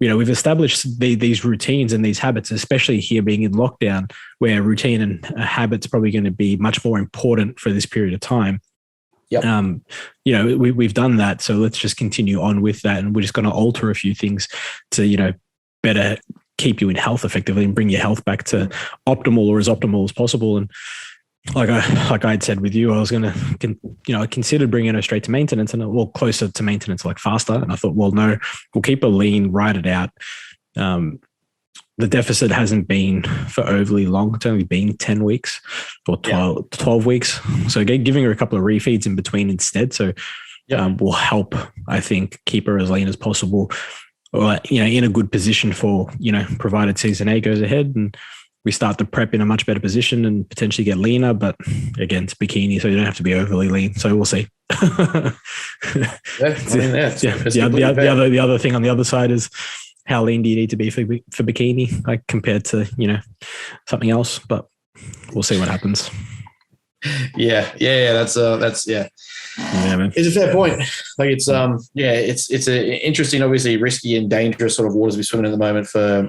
[SPEAKER 1] we've established these routines and these habits, especially here being in lockdown, where routine and habits are probably going to be much more important for this period of time.
[SPEAKER 2] Yep.
[SPEAKER 1] We've done that. So let's just continue on with that. And we're just going to alter a few things to, better keep you in health effectively and bring your health back to optimal or as optimal as possible. And like I had said with you, I was going to, I considered bringing her straight to maintenance and closer to maintenance, faster. And I thought, well, no, we'll keep her lean, ride it out. The deficit hasn't been for overly long. It's only been 10 weeks or 12 weeks. So giving her a couple of refeeds in between instead. So will help, I think, keep her as lean as possible, or, in a good position for, provided season A goes ahead and we start the prep in a much better position and potentially get leaner. But again, it's bikini, so you don't have to be overly lean. So we'll see. The other thing on the other side is, how lean do you need to be for bikini, compared to, something else? But we'll see what happens.
[SPEAKER 2] Yeah. That's yeah.
[SPEAKER 1] Yeah, man.
[SPEAKER 2] It's a fair point. It's it's an interesting, obviously risky and dangerous sort of waters we swim in at the moment for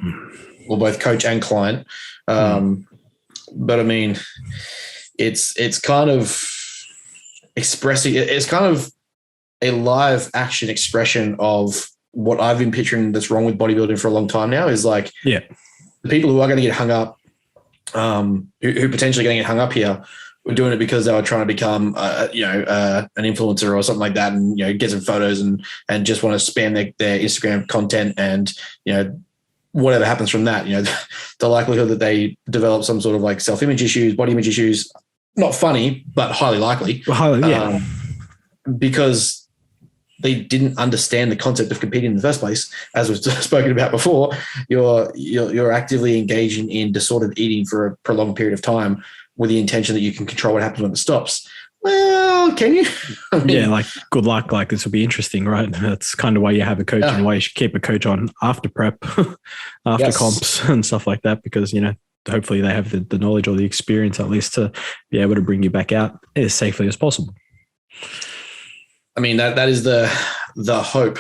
[SPEAKER 2] both coach and client. But I mean, it's kind of expressing. It's kind of a live action expression of what I've been picturing that's wrong with bodybuilding for a long time now. Is the people who are going to get hung up, who potentially going to get hung up here, were doing it because they were trying to become, an influencer or something like that, and get some photos and just want to spam their Instagram content, and whatever happens from that, the likelihood that they develop some sort of self-image issues, body image issues, not funny, but highly likely, because they didn't understand the concept of competing in the first place. As we've spoken about before, you're actively engaging in disordered eating for a prolonged period of time with the intention that you can control what happens when it stops. Well, can you?
[SPEAKER 1] Good luck. This will be interesting, right? That's kind of why you have a coach and why you should keep a coach on after prep, after comps and stuff like that, because, hopefully they have the knowledge or the experience at least to be able to bring you back out as safely as possible.
[SPEAKER 2] I mean, that is the hope,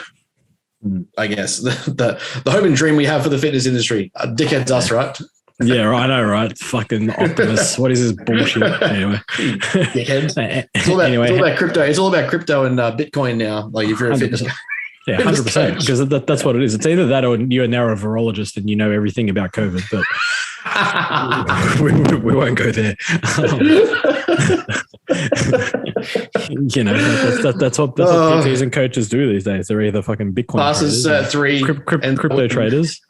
[SPEAKER 2] I guess, the hope and dream we have for the fitness industry. Dickheads us, right?
[SPEAKER 1] Yeah, right. I know, right? Fucking Optimus. What is this bullshit? Anyway,
[SPEAKER 2] dickheads. It's all about crypto. It's all about crypto and Bitcoin now. If you're a fitness guy.
[SPEAKER 1] Yeah, 100%. Because that's what it is. It's either that or you're now a virologist and you know everything about COVID. But we won't go there. That's what PTs and coaches do these days. They're either fucking Bitcoin
[SPEAKER 2] passes
[SPEAKER 1] traders,
[SPEAKER 2] 3
[SPEAKER 1] crypto traders,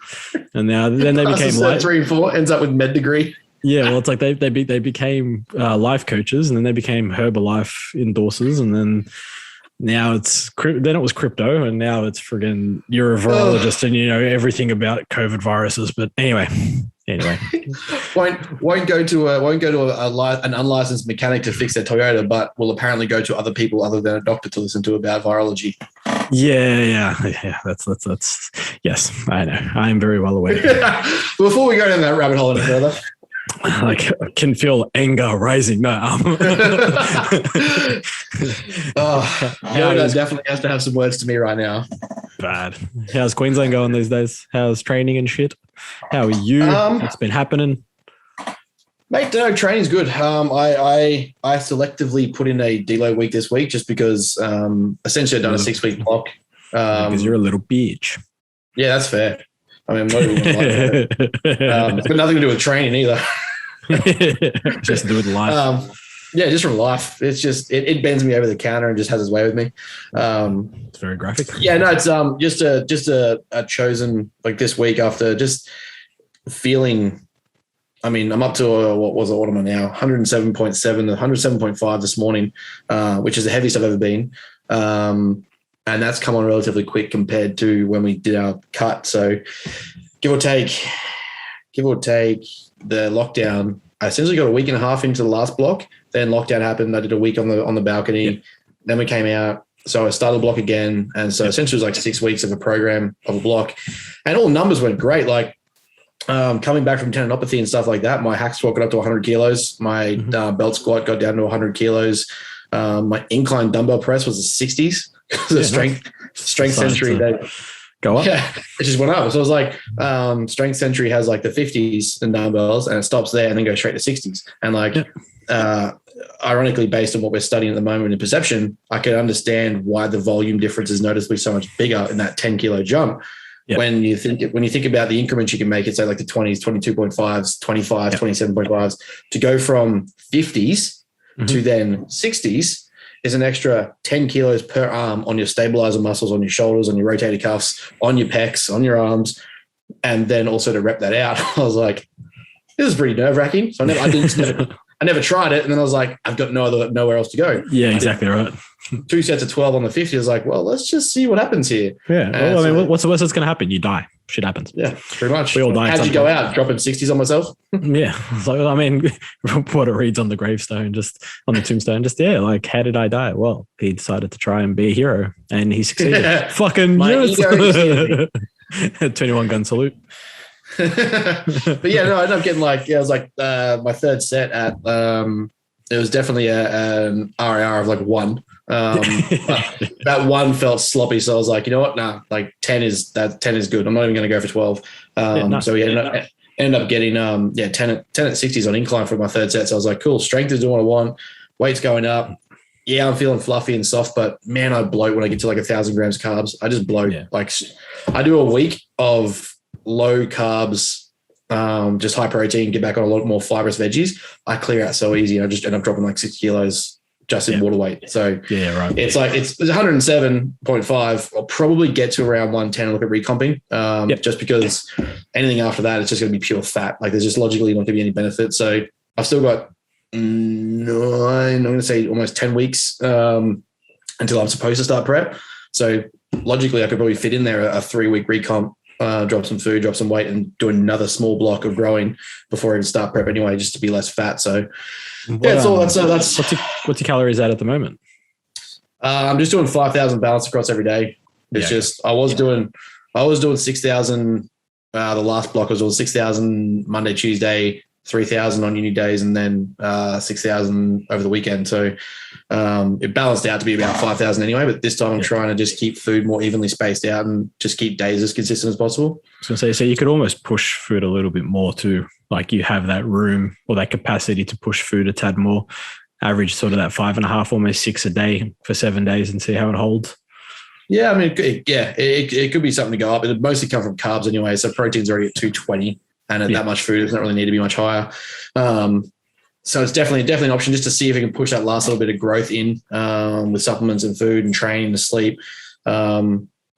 [SPEAKER 1] and then they became
[SPEAKER 2] 3 and 4 ends up with med degree.
[SPEAKER 1] Yeah, well, it's they became life coaches, and then they became Herbalife endorsers, and then now then it was crypto, and now it's friggin' you're a virologist and you know everything about COVID viruses. But anyway,
[SPEAKER 2] won't go to an unlicensed mechanic to fix their Toyota, but will apparently go to other people other than a doctor to listen to about virology.
[SPEAKER 1] Yeah. That's. Yes, I know. I am very well aware.
[SPEAKER 2] Before we go down that rabbit hole any further,
[SPEAKER 1] Like, I can feel anger rising now.
[SPEAKER 2] Yoda definitely has to have some words to me right now.
[SPEAKER 1] Bad. How's Queensland going these days? How's training and shit? How are you? What's been happening?
[SPEAKER 2] Mate, no, training's good. I selectively put in a deload week this week just because essentially I've done a 6-week block.
[SPEAKER 1] Because you're a little bitch.
[SPEAKER 2] Yeah, that's fair. I mean, I'm not even like that. It's got nothing to do with training either.
[SPEAKER 1] Just to do with life.
[SPEAKER 2] Yeah, just from life. It's just it bends me over the counter and just has its way with me.
[SPEAKER 1] It's very graphic.
[SPEAKER 2] Yeah, no, it's just a chosen like this week after just feeling. I mean, I'm up to what am I now? 107.7, 107.5 this morning, which is the heaviest I've ever been. And that's come on relatively quick compared to when we did our cut. So give or take the lockdown, I essentially got a week and a half into the last block. Then lockdown happened. I did a week on the balcony. Yep. Then we came out. So I started the block again. And so essentially it was like 6 weeks of a program of a block. And all numbers went great. Like coming back from tendinopathy and stuff like that, my hack squat got up to 100 kilos. My belt squat got down to 100 kilos. My incline dumbbell press was the 60s. The strength century that
[SPEAKER 1] go up.
[SPEAKER 2] Yeah, it just went up. So I was like, strength century has like the 50s and dumbbells and it stops there and then goes straight to 60s. And like, ironically, based on what we're studying at the moment in perception, I can understand why the volume difference is noticeably so much bigger in that 10 kilo jump. Yep. When you think about the increments you can make it, say like the 20s, 22.5s, 25, 27.5s, to go from 50s to then 60s is an extra 10 kilos per arm on your stabilizer muscles, on your shoulders, on your rotator cuffs, on your pecs, on your arms. And then also to rep that out, I was like, this is pretty nerve wracking. So I never tried it. And then I was like, I've got nowhere else to go.
[SPEAKER 1] Yeah, exactly right.
[SPEAKER 2] 2 sets of 12 on the 50. I was like, well, let's just see what happens here.
[SPEAKER 1] Yeah. Well, I mean, what's the worst that's going to happen? You die. Shit happens.
[SPEAKER 2] Yeah, pretty much.
[SPEAKER 1] We all die.
[SPEAKER 2] How'd you go out? Dropping 60s on myself?
[SPEAKER 1] Yeah. So, I mean, what it reads on the gravestone, just on the tombstone, like, how did I die? Well, he decided to try and be a hero and he succeeded. Yeah. Fucking yes. 21 gun salute.
[SPEAKER 2] But yeah, no, I ended up getting it was like my third set at, it was definitely an RIR of like 1. That 1 felt sloppy, so I was like, you know what? Nah, like 10 is good. I'm not even going to go for 12. So we ended up getting 10 at 60s on incline for my third set. So I was like, cool. Strength is doing what I want. Weight's going up. Yeah, I'm feeling fluffy and soft, but man, I bloat when I get to like 1,000 grams carbs. I just bloat. Yeah. Like I do a week of low carbs, just high protein, get back on a lot more fibrous veggies. I clear out so easy. I just end up dropping like 6 kilos just in water weight. So
[SPEAKER 1] yeah, right.
[SPEAKER 2] It's like it's 107.5. I'll probably get to around 110 and look at recomping. Just because anything after that, it's just going to be pure fat. Like there's just logically not going to be any benefit. So I've still got 9, I'm going to say almost 10 weeks until I'm supposed to start prep. So logically, I could probably fit in there a 3-week recomp, drop some food, drop some weight, and do another small block of growing before I even start prep anyway, just to be less fat. So that's all. That's
[SPEAKER 1] what's your calories at the moment?
[SPEAKER 2] I'm just doing 5,000 balance across every day. It's just I was doing 6,000. The last block I was doing 6,000 Monday, Tuesday, 3,000 on uni days, and then 6,000 over the weekend. So it balanced out to be about 5,000 anyway. But this time I'm trying to just keep food more evenly spaced out and just keep days as consistent as possible.
[SPEAKER 1] I was going to say, so you could almost push food a little bit more too. Like you have that room or that capacity to push food a tad more. Average sort of that 5.5, almost 6 a day for 7 days and see how it holds.
[SPEAKER 2] Yeah, I mean, it could be something to go up. It would mostly come from carbs anyway. So protein's already at 220. And at that much food, it doesn't really need to be much higher. So it's definitely an option just to see if we can push that last little bit of growth in with supplements and food and training to sleep.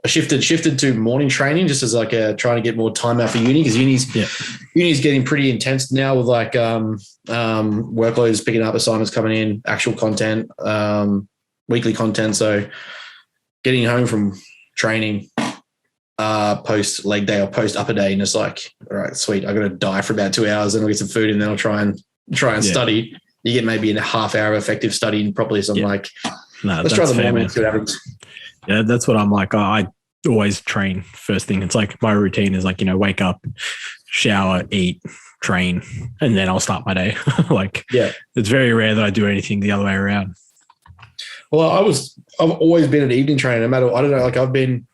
[SPEAKER 2] I shifted to morning training just as like trying to get more time out for uni because uni's getting pretty intense now with like workloads picking up, assignments coming in, actual content, weekly content. So getting home from training post leg day or post upper day and it's like, all right, sweet, I got to die for about 2 hours, then I'll get some food and then I'll try and study. You get maybe in a half hour of effective studying properly. So I'm like, let's try the morning, see what happens.
[SPEAKER 1] Yeah, that's what I'm like. I always train first thing. It's like my routine is like, wake up, shower, eat, train, and then I'll start my day. Like,
[SPEAKER 2] Yeah.
[SPEAKER 1] it's very rare that I do anything the other way around.
[SPEAKER 2] Well, I've always been an evening trainer. No matter, I don't know, like I've been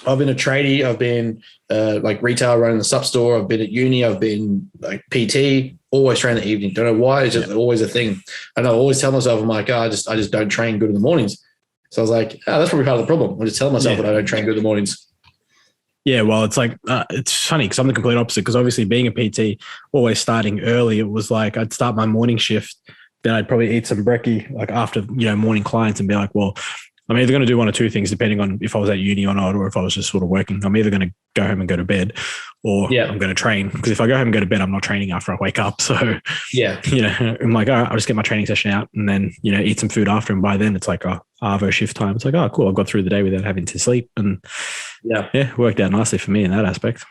[SPEAKER 2] a tradie. I've been like retail running the sup store. I've been at uni. I've been like PT. Always train in the evening. Don't know why. It's just always a thing. And I always tell myself, I'm like, I just don't train good in the mornings. So I was like, that's probably part of the problem. I just tell myself that I don't train good in the mornings.
[SPEAKER 1] Yeah, well, it's like, it's funny because I'm the complete opposite, because obviously being a PT, always starting early, it was like I'd start my morning shift, then I'd probably eat some brekkie like after, morning clients and be like, well, I'm either going to do one or two things depending on if I was at uni or not, or if I was just sort of working. I'm either going to go home and go to bed, or I'm going to train. Because if I go home and go to bed, I'm not training after I wake up. So, I'm like, all right, I'll just get my training session out and then, eat some food after. And by then it's like, Arvo shift time. It's like, oh, cool. I've got through the day without having to sleep. And worked out nicely for me in that aspect.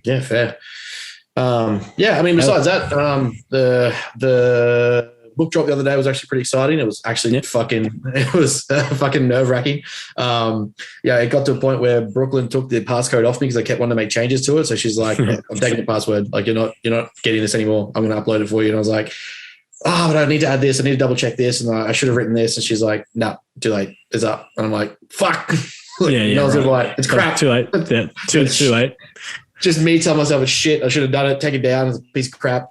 [SPEAKER 2] Yeah, fair. Besides that, the book drop the other day was actually pretty exciting. It was actually fucking nerve wracking. It got to a point where Brooklyn took the passcode off me because I kept wanting to make changes to it. So she's like, I'm taking the password. Like, you're not getting this anymore. I'm going to upload it for you. And I was like, but I need to add this. I need to double check this. And I should have written this. And she's like, no, too late. It's up. And I'm like, fuck. Right. It's crap.
[SPEAKER 1] Too late. Yeah, too late.
[SPEAKER 2] Just me telling myself it's shit. I should have done it. Take it down. It's a piece of crap.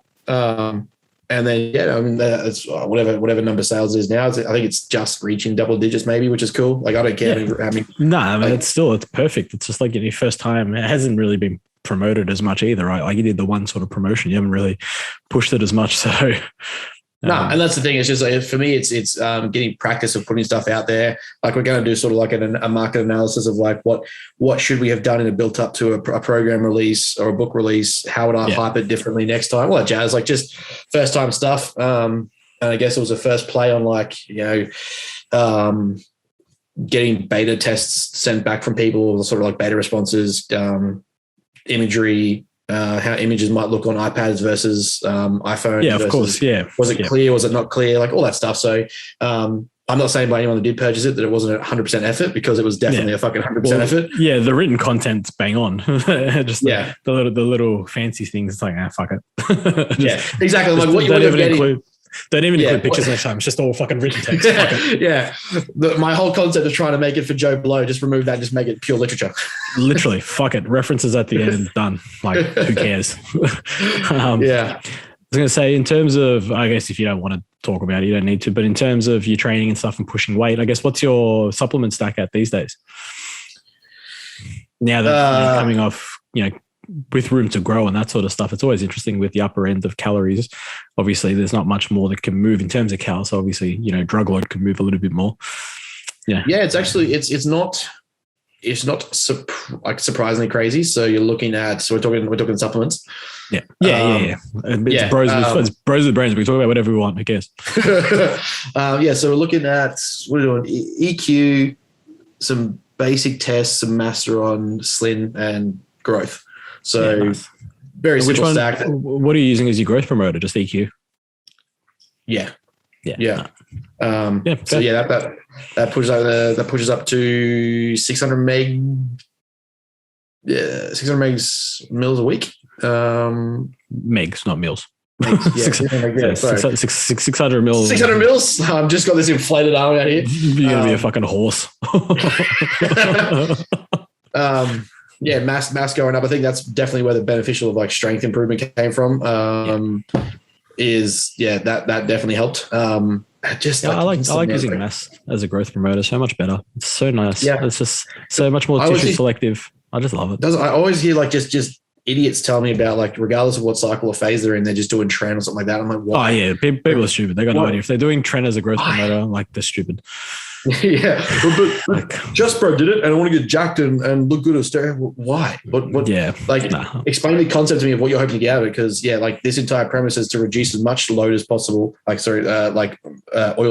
[SPEAKER 2] And then, it's whatever number sales is now. I think it's just reaching double digits maybe, which is cool. Like, I don't care.
[SPEAKER 1] It's perfect. It's just like your first time. It hasn't really been promoted as much either, right? Like, you did the one sort of promotion. You haven't really pushed it as much. So
[SPEAKER 2] and that's the thing. It's just like, for me, it's getting practice of putting stuff out there. Like, we're going to do sort of like a market analysis of like what should we have done in a built up to a program release or a book release? How would I hype it differently next time? Well, jazz, like just first time stuff. And I guess it was a first play on like, getting beta tests sent back from people, sort of like beta responses, imagery, how images might look on iPads versus iPhone.
[SPEAKER 1] Yeah, of course. Yeah.
[SPEAKER 2] Was it clear? Was it not clear? Like all that stuff. So I'm not saying by anyone that did purchase it that it wasn't 100% effort, because it was definitely a fucking 100% effort.
[SPEAKER 1] Yeah, the written content's bang on. Just the little fancy things. It's like, fuck it.
[SPEAKER 2] Exactly. Like what you would have
[SPEAKER 1] don't even include pictures next time. It's just all fucking written text.
[SPEAKER 2] My whole concept of trying to make it for Joe Blow, just remove that, just make it pure literature.
[SPEAKER 1] Literally, fuck it. References at the end, done. Like, who cares? I was going to say, in terms of, I guess if you don't want to talk about it, you don't need to, but in terms of your training and stuff and pushing weight, I guess what's your supplement stack at these days? Now that you're coming off, with room to grow and that sort of stuff, it's always interesting with the upper end of calories. Obviously, there's not much more that can move in terms of cal. So obviously, drug load can move a little bit more. Yeah. Yeah.
[SPEAKER 2] It's actually, it's not surprisingly crazy. So you're looking at, we're talking supplements.
[SPEAKER 1] Yeah. It's bros with brains. We talk about whatever we want. Who cares?
[SPEAKER 2] So we're looking at, what are we doing? EQ, some basic tests, some Masteron, Slin, and growth. So very simple stack.
[SPEAKER 1] What are you using as your growth promoter? Just EQ?
[SPEAKER 2] Yeah.
[SPEAKER 1] That
[SPEAKER 2] pushes up to 600 meg. Yeah, 600 megs mils a week.
[SPEAKER 1] Megs, not mils.
[SPEAKER 2] 600
[SPEAKER 1] mils.
[SPEAKER 2] 600 mils. I've just got this inflated arm out here.
[SPEAKER 1] You're gonna be a fucking horse.
[SPEAKER 2] Mass going up. I think that's definitely where the beneficial of like strength improvement came from. That definitely helped. I
[SPEAKER 1] like using mass as a growth promoter. So much better. It's so nice. Yeah, it's just so much more tissue selective. I just love it.
[SPEAKER 2] I always hear like just idiots tell me about like, regardless of what cycle or phase they're in, they're just doing tren or something like that. I'm like, why?
[SPEAKER 1] Oh yeah, people are stupid. They got no idea. If they're doing tren as a growth promoter, I'm like, they're stupid.
[SPEAKER 2] Yeah, but Just Bro did it, and I want to get jacked and look good at stereo. Why? What? Yeah, explain the concept to me of what you're hoping to get out of it, because this entire premise is to reduce as much load as possible. Oil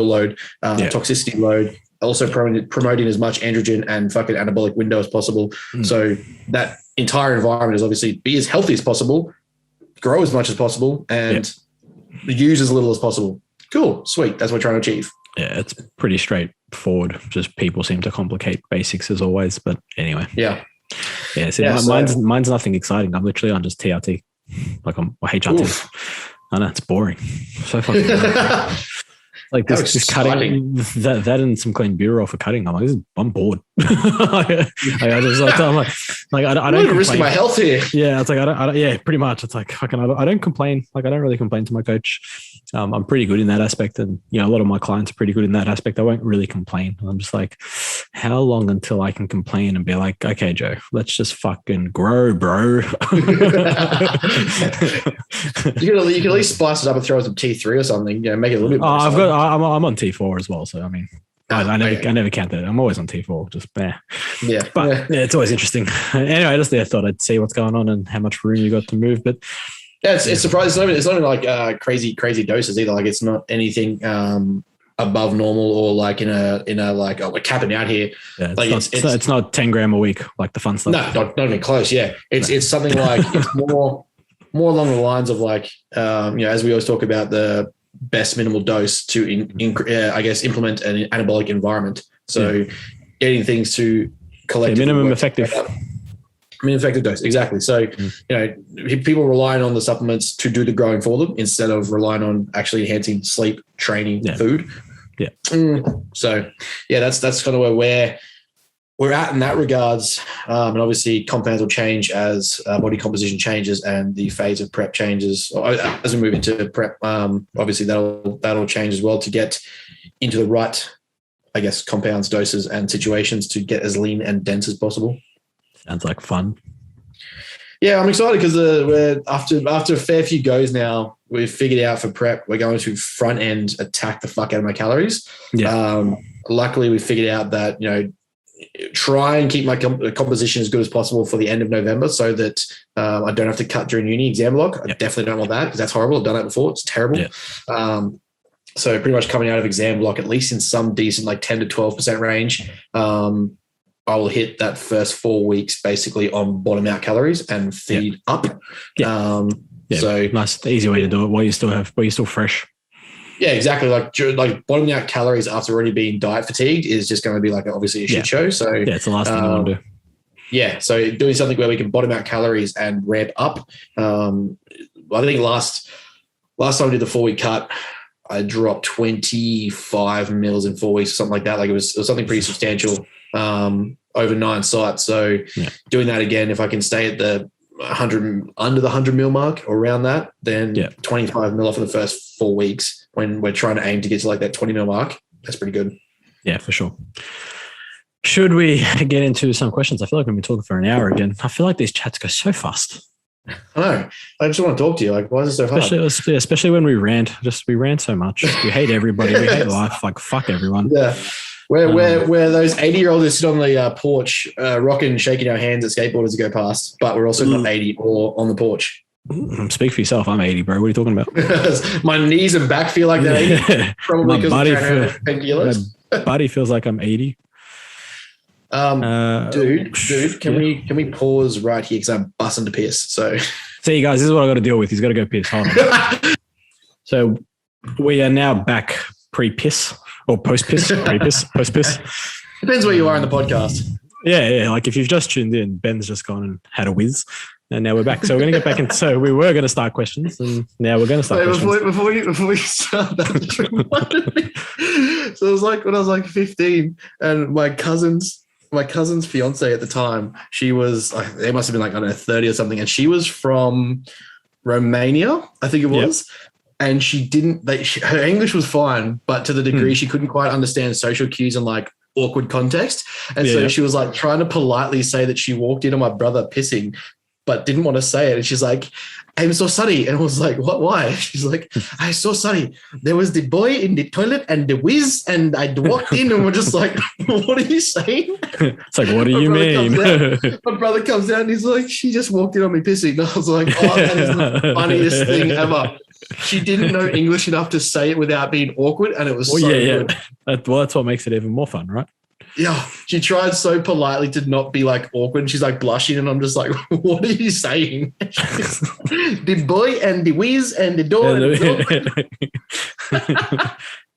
[SPEAKER 2] load, toxicity load, also promoting as much androgen and fucking anabolic window as possible. So that entire environment is obviously be as healthy as possible, grow as much as possible, and use as little as possible. Cool, sweet. That's what we're trying to achieve.
[SPEAKER 1] Yeah, it's pretty straightforward. Just people seem to complicate basics as always. But anyway.
[SPEAKER 2] Yeah.
[SPEAKER 1] Yeah, see, mine's nothing exciting. I'm literally on just TRT. Like I'm HRT. Oof. I know, it's boring. So fucking boring. Like this cutting, that and some clean bureau for cutting. I'm bored. I don't
[SPEAKER 2] risking my health here.
[SPEAKER 1] Yeah, it's like I don't. Yeah, pretty much. It's like fucking. I don't complain. Like I don't really complain to my coach. I'm pretty good in that aspect, and a lot of my clients are pretty good in that aspect. I won't really complain. I'm just like, how long until I can complain and be like, okay, Joe, let's just fucking grow, bro.
[SPEAKER 2] You can at least spice it up and throw some T3 or something. Make it a little bit more.
[SPEAKER 1] I'm on T4 as well, so I mean, I never count that. I'm always on T4. Just
[SPEAKER 2] yeah,
[SPEAKER 1] but it's always interesting. Anyway, I just thought I'd see what's going on and how much room you got to move. But
[SPEAKER 2] yeah, it's surprising. It's not like crazy doses either. Like it's not anything above normal or like in a like we're capping out here.
[SPEAKER 1] Yeah, it's not 10 gram a week like the fun stuff.
[SPEAKER 2] No, not even close. Yeah, it's something like it's more along the lines of like as we always talk about the best minimal dose to I guess implement an anabolic environment. So getting things to collect
[SPEAKER 1] minimum effective
[SPEAKER 2] dose. Exactly. So, people relying on the supplements to do the growing for them instead of relying on actually enhancing sleep, training, food.
[SPEAKER 1] Yeah.
[SPEAKER 2] So yeah, that's kind of where we're at in that regards. And obviously compounds will change as body composition changes and the phase of prep changes. As we move into prep, obviously that'll change as well to get into the right, I guess, compounds, doses and situations to get as lean and dense as possible.
[SPEAKER 1] Sounds like fun.
[SPEAKER 2] Yeah, I'm excited because we're after a fair few goes now, we've figured out for prep, we're going to front end attack the fuck out of my calories.
[SPEAKER 1] Yeah.
[SPEAKER 2] Luckily, we figured out that, try and keep my composition as good as possible for the end of November so that I don't have to cut during uni exam block. I definitely don't want that because that's horrible. I've done that before. It's terrible.
[SPEAKER 1] Yeah.
[SPEAKER 2] So pretty much coming out of exam block, at least in some decent like 10 to 12% range, I will hit that first 4 weeks basically on bottom out calories and feed up.
[SPEAKER 1] Yeah. So nice, easy way to do it while you're still fresh.
[SPEAKER 2] Yeah, exactly. Like bottoming out calories after already being diet fatigued is just going to be like obviously a shit show. So
[SPEAKER 1] it's the last thing you want to do.
[SPEAKER 2] Yeah. So doing something where we can bottom out calories and ramp up. I think last time I did the 4 week cut, I dropped 25 mils in 4 weeks or something like that. Like it was something pretty substantial over 9 sites. So doing that again, if I can stay at the 100 under the 100 mil mark or around that, then 25 mil off of the first 4 weeks when we're trying to aim to get to like that 20 mil mark, that's pretty good.
[SPEAKER 1] Yeah, for sure. Should we get into some questions? I feel like we've been talking for an hour again. I feel like these chats go so fast.
[SPEAKER 2] I know. I just want to talk to you. Like, why is it so hard?
[SPEAKER 1] Especially when we rant. We rant so much. We hate everybody. We hate life. Like, fuck everyone.
[SPEAKER 2] Yeah. We're those 80-year-olds that sit on the porch, rocking, shaking our hands at skateboarders that go past, but we're also not 80 or on the porch.
[SPEAKER 1] Speak for yourself. I'm 80, bro. What are you talking about?
[SPEAKER 2] My knees and back feel like they're 80. Probably because of 10 kilos.
[SPEAKER 1] My body feels like I'm 80.
[SPEAKER 2] Dude, can we pause right here because I'm busting to piss? So,
[SPEAKER 1] see, guys, this is what I got to deal with. He's got to go piss. Hold on. So we are now back pre-piss or post-piss. Pre-piss, post-piss.
[SPEAKER 2] Depends where you are in the podcast.
[SPEAKER 1] Yeah. Like if you've just tuned in, Ben's just gone and had a whiz. And now we're back. So we're going to get back into. So we were going to start questions, and now we're going to start questions.
[SPEAKER 2] Before we start, that just reminded me. So it was like when I was like 15, and my cousin's fiance at the time, she was, they must have been like, I don't know, 30 or something, and she was from Romania, I think it was. Yep. And she didn't. Her English was fine, but to the degree she couldn't quite understand social cues and like awkward context, and so she was like trying to politely say that she walked in on my brother pissing, but didn't want to say it. And she's like, I'm so sorry. And I was like, what, why? She's like, I'm so sorry. There was the boy in the toilet and the whiz, and I walked in and we're just like, what are you saying?
[SPEAKER 1] It's like, what do you mean?
[SPEAKER 2] My brother comes down and he's like, she just walked in on me pissing. And I was like, oh, that is the funniest thing ever. She didn't know English enough to say it without being awkward. And it was good.
[SPEAKER 1] That's what makes it even more fun, right?
[SPEAKER 2] Yeah, she tried so politely to not be like awkward. She's like blushing, and I'm just like, "What are you saying?" The boy and the whiz and the door.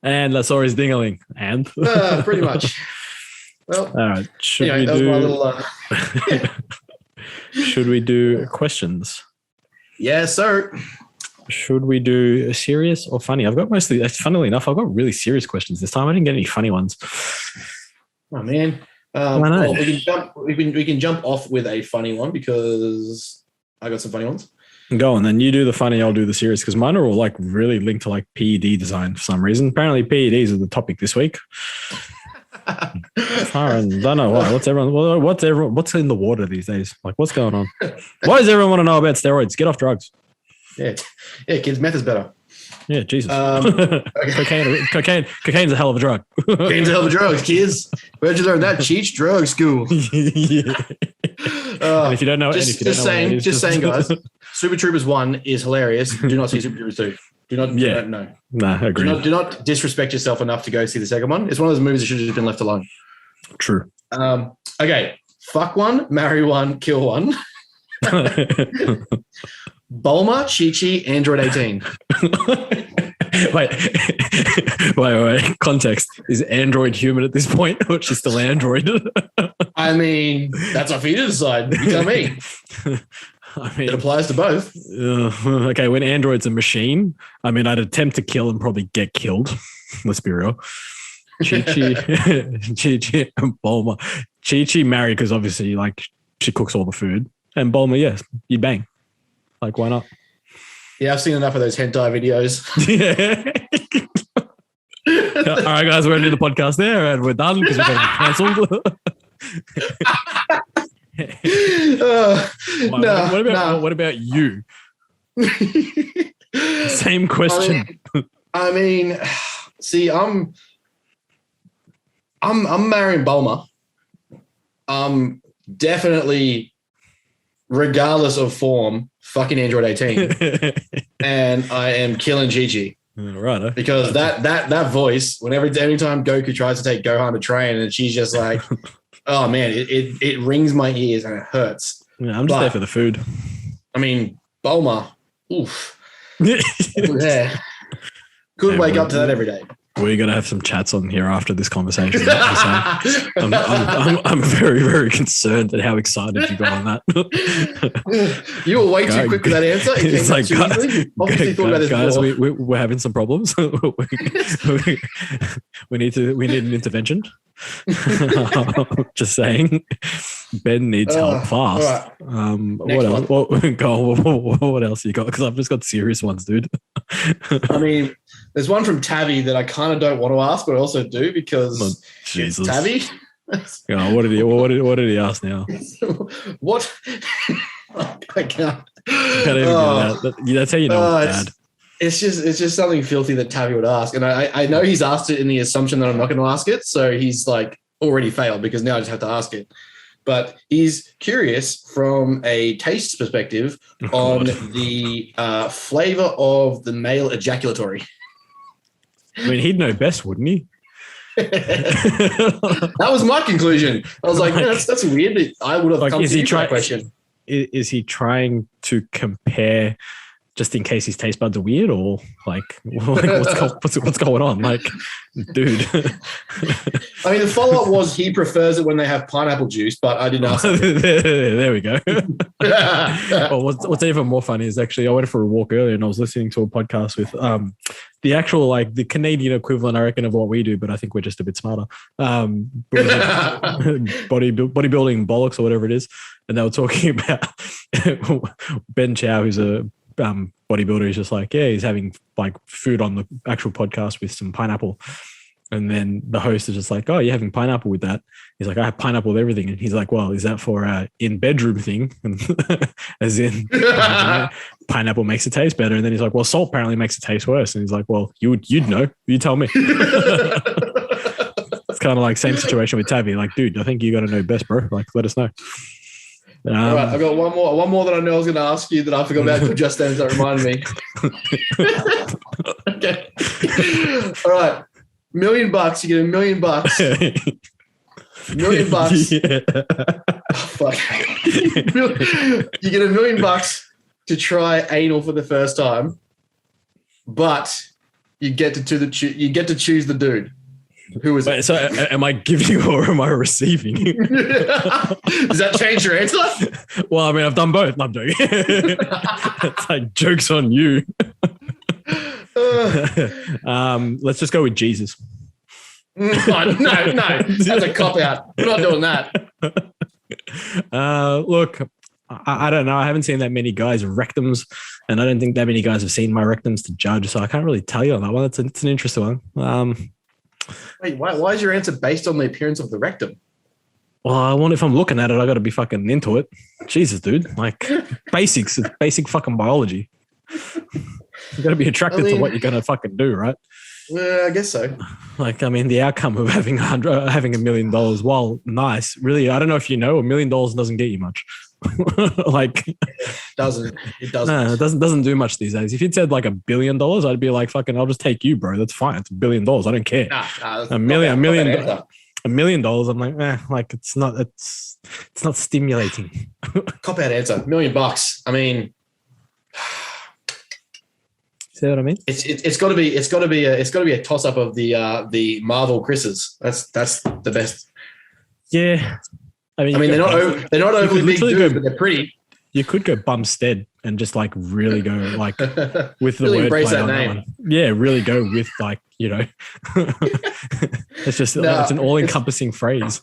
[SPEAKER 1] And I saw his ding-a-ling. And?
[SPEAKER 2] Pretty much. Well,
[SPEAKER 1] all right. Should we do questions?
[SPEAKER 2] Yeah, sir.
[SPEAKER 1] Should we do serious or funny? Funnily enough, I've got really serious questions this time. I didn't get any funny ones.
[SPEAKER 2] Oh, man. Well, we can jump off with a funny one because I got some funny ones.
[SPEAKER 1] Go on, then you do the funny, I'll do the serious, because mine are all like really linked to like PED design for some reason. Apparently PEDs are the topic this week. I don't know why. What's in the water these days? Like, what's going on? Why does everyone want to know about steroids? Get off drugs.
[SPEAKER 2] Yeah, kids, meth is better.
[SPEAKER 1] Yeah, Jesus. Cocaine's a hell of a drug.
[SPEAKER 2] Cocaine's a hell of a drug, kids. Where'd you learn that? Cheech drug school.
[SPEAKER 1] And if you don't know,
[SPEAKER 2] just saying, guys. Super Troopers 1 is hilarious. Do not see Super Troopers 2. Do not. No.
[SPEAKER 1] Nah, I agree.
[SPEAKER 2] Do not disrespect yourself enough to go see the second one. It's one of those movies that should have just been left alone.
[SPEAKER 1] True.
[SPEAKER 2] Okay. Fuck one, marry one, kill one. Bulma, Chi-Chi, Android 18.
[SPEAKER 1] Wait. Context. Is Android human at this point, or is she still Android?
[SPEAKER 2] I mean, that's up for you to decide. You tell me. I mean, it applies to both.
[SPEAKER 1] Okay, when Android's a machine, I mean, I'd attempt to kill and probably get killed. Let's be real. Chi-Chi and Bulma. Chi-Chi married because obviously, like, she cooks all the food. And Bulma, yes, you'd bang. Like, why not?
[SPEAKER 2] Yeah, I've seen enough of those hentai videos.
[SPEAKER 1] Yeah. All right, guys, we're ending the podcast there and we're done because we're going to be cancelled. What about you? Same question.
[SPEAKER 2] I mean, see, I'm marrying Bulma. Definitely, regardless of form, fucking Android 18, and I am killing Chi-Chi.
[SPEAKER 1] Right.
[SPEAKER 2] Because that voice, anytime Goku tries to take Gohan to train, and she's just like, oh man, it rings my ears and it hurts.
[SPEAKER 1] Yeah, I'm just there for the food.
[SPEAKER 2] I mean, Bulma, oof. Yeah. Could wake up to that every day.
[SPEAKER 1] We're going to have some chats on here after this conversation. I'm very, very concerned at how excited you got on that.
[SPEAKER 2] You were way too quick with that answer.
[SPEAKER 1] It's like, guys,
[SPEAKER 2] we're
[SPEAKER 1] having some problems. we need an intervention. Just saying. Ben needs help fast. Right. What else you got? Because I've just got serious ones, dude.
[SPEAKER 2] I mean, there's one from Tabby that I kind of don't want to ask, but I also do because
[SPEAKER 1] Jesus.
[SPEAKER 2] Tabby.
[SPEAKER 1] Yeah, what did he ask now?
[SPEAKER 2] What? I can't.
[SPEAKER 1] That's how you know it's bad.
[SPEAKER 2] It's just something filthy that Tabby would ask, and I know he's asked it in the assumption that I'm not going to ask it, so he's like already failed because now I just have to ask it. But he's curious from a taste perspective on the flavor of the male ejaculatory.
[SPEAKER 1] I mean, he'd know best, wouldn't he?
[SPEAKER 2] That was my conclusion. I was like, no, that's weird. I would have come to you for that question.
[SPEAKER 1] Is he trying to compare just in case his taste buds are weird, or like what's going on? Like, dude.
[SPEAKER 2] I mean, the follow-up was he prefers it when they have pineapple juice, but I didn't ask.
[SPEAKER 1] There we go. Well, what's even more funny is actually I went for a walk earlier and I was listening to a podcast with the actual, like, the Canadian equivalent, I reckon, of what we do, but I think we're just a bit smarter. Bodybuilding bollocks or whatever it is. And they were talking about Ben Chow, who's a bodybuilder. He's just like, yeah, he's having like food on the actual podcast with some pineapple. And then the host is just like, oh, you're having pineapple with that? He's like, I have pineapple with everything. And he's like, well, is that for in bedroom thing? As in pineapple makes it taste better. And then he's like, well, salt apparently makes it taste worse. And he's like, well, you'd know. You tell me. It's kind of like same situation with Tavi. Like, dude, I think you got to know best, bro. Like, let us know.
[SPEAKER 2] All right, I've got one more that I know I was going to ask you that I forgot about just then that reminded me. Okay. All right. $1 million, you get $1 million. $1 million. Yeah. Oh, fuck. You get $1 million to try anal for the first time, but you get to choose the dude. Who is it?
[SPEAKER 1] So am I giving or am I receiving?
[SPEAKER 2] Does that change your answer?
[SPEAKER 1] Well, I mean, I've done both. No, I'm doing it. It's like joke's on you. Let's just go with Jesus.
[SPEAKER 2] No, that's a cop out. We're not doing that.
[SPEAKER 1] Look, I don't know. I haven't seen that many guys' rectums, and I don't think that many guys have seen my rectums to judge. So I can't really tell you on that one. It's an interesting one.
[SPEAKER 2] Wait, why is your answer based on the appearance of the rectum?
[SPEAKER 1] Well, if I'm looking at it, I got to be fucking into it. Jesus, dude. Like basics, it's basic fucking biology. You got to be attracted to what you're going to fucking do, right?
[SPEAKER 2] I guess so.
[SPEAKER 1] Like, I mean, the outcome of having $1 million, while nice, really, I don't know if you know, $1 million doesn't get you much. Like,
[SPEAKER 2] it doesn't.
[SPEAKER 1] No, it doesn't do much these days. If you'd said like $1 billion, I'd be like, fucking, I'll just take you, bro. That's fine. It's $1 billion. I don't care. $1 million. I'm like, like it's not stimulating.
[SPEAKER 2] Cop out answer. $1 million. I mean,
[SPEAKER 1] see what I mean?
[SPEAKER 2] It's got to be a toss up of the Marvel Chris's. That's the best.
[SPEAKER 1] Yeah. I mean they're not
[SPEAKER 2] overly big dudes, but they're pretty.
[SPEAKER 1] You could go Bumstead and just like really go like with the
[SPEAKER 2] really
[SPEAKER 1] word
[SPEAKER 2] embrace that name.
[SPEAKER 1] That one. Yeah, really go with like, you know, it's just it's an all-encompassing phrase.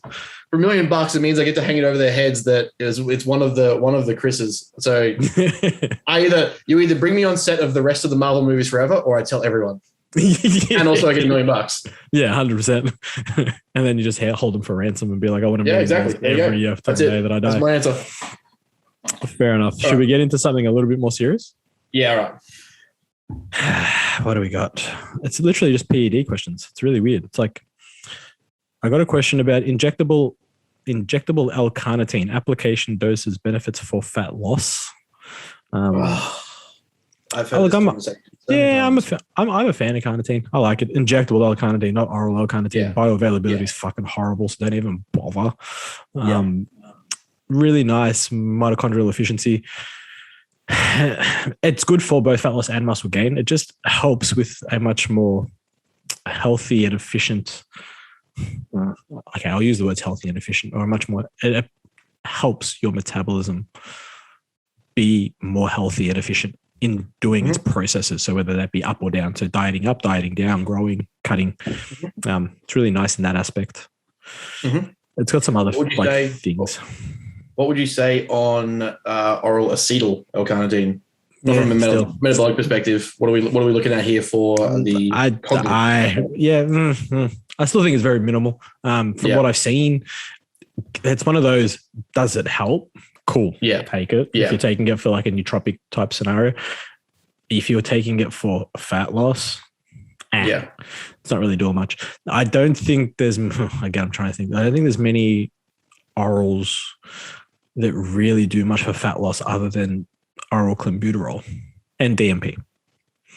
[SPEAKER 2] For $1 million, it means I get to hang it over their heads that it's one of the Chris's. So you either bring me on set of the rest of the Marvel movies forever, or I tell everyone. Yeah. And also I get $1 million.
[SPEAKER 1] Yeah, 100%. And then you just hold them for ransom and be like, I want $1 million every year for the day that I die.
[SPEAKER 2] That's my answer.
[SPEAKER 1] Fair enough. Should we get into something a little bit more serious?
[SPEAKER 2] Yeah,
[SPEAKER 1] right. What do we got? It's literally just PED questions. It's really weird. It's like, I got a question about injectable L-carnitine application doses benefits for fat loss.
[SPEAKER 2] I've heard
[SPEAKER 1] I'm a fan of carnitine. I like it. Injectable L-carnitine, not oral L-carnitine. Yeah. Bioavailability is fucking horrible, so don't even bother. Really nice mitochondrial efficiency. It's good for both fat loss and muscle gain. It just helps with a much more healthy and efficient. Okay, I'll use the words healthy and efficient, or much more. It helps your metabolism be more healthy and efficient in doing its processes. So whether that be up or down, so dieting up, dieting down, growing, cutting. It's really nice in that aspect. It's got some other things.
[SPEAKER 2] What would you say on oral acetyl L-carnitine? From a metabolic perspective, what are we looking at here for the?
[SPEAKER 1] I still think it's very minimal. From what I've seen, it's one of those. Does it help? Cool.
[SPEAKER 2] Yeah.
[SPEAKER 1] Take it. Yeah. If you're taking it for like a nootropic type scenario, if you're taking it for fat loss, it's not really doing much. I don't think there's. Again, I'm trying to think. I don't think there's many orals that really do much for fat loss other than oral clenbuterol and DMP.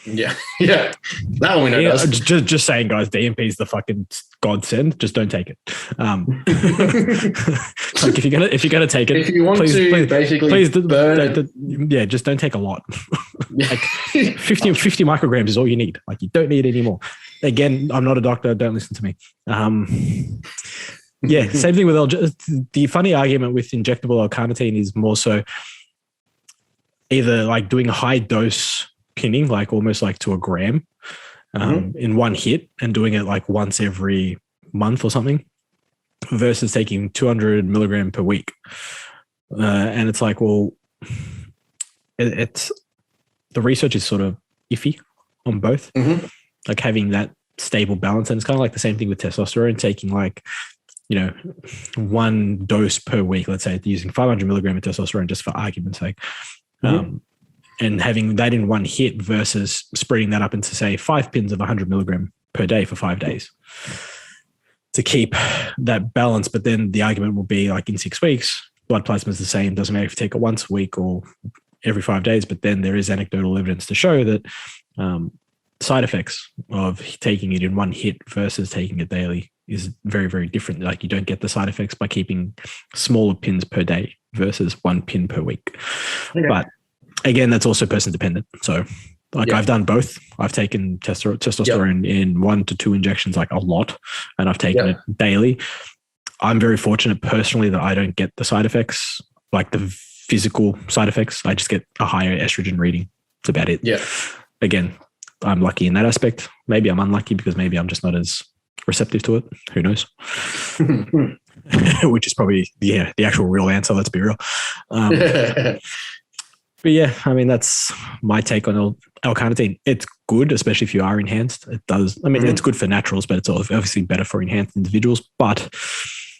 [SPEAKER 1] Yeah.
[SPEAKER 2] That one we know does.
[SPEAKER 1] Just saying, guys, DMP is the fucking godsend. Just don't take it. Like if you're gonna take it,
[SPEAKER 2] if you want please burn
[SPEAKER 1] it. Just don't take a lot. Like 50 micrograms is all you need. Like you don't need any more. Again, I'm not a doctor. Don't listen to me. Same thing with the funny argument with injectable L-carnitine is more so either like doing a high dose pinning, like almost like to a gram in one hit and doing it like once every month or something versus taking 200 milligram per week. And it's like, well, it's the research is sort of iffy on both, like having that stable balance. And it's kind of like the same thing with testosterone, taking like, one dose per week, let's say using 500 milligram of testosterone just for argument's sake. And having that in one hit versus spreading that up into say 5 pins of 100 milligram per day for 5 days to keep that balance. But then the argument will be like in 6 weeks, blood plasma is the same. Doesn't matter if you take it once a week or every 5 days, but then there is anecdotal evidence to show that side effects of taking it in one hit versus taking it daily is very, very different. Like you don't get the side effects by keeping smaller pins per day versus 1 pin per week. Okay. But again, that's also person dependent. So Like I've done both. I've taken testosterone in 1 to 2 injections, like a lot, and I've taken it daily. I'm very fortunate personally that I don't get the side effects, like the physical side effects. I just get a higher estrogen reading. That's about it.
[SPEAKER 2] Yeah.
[SPEAKER 1] Again, I'm lucky in that aspect. Maybe I'm unlucky because maybe I'm just not as receptive to it. Who knows? Which is probably the actual real answer. Let's be real. But yeah, I mean, that's my take on L-carnitine. It's good, especially if you are enhanced. It does. I mean, it's good for naturals, but it's obviously better for enhanced individuals. But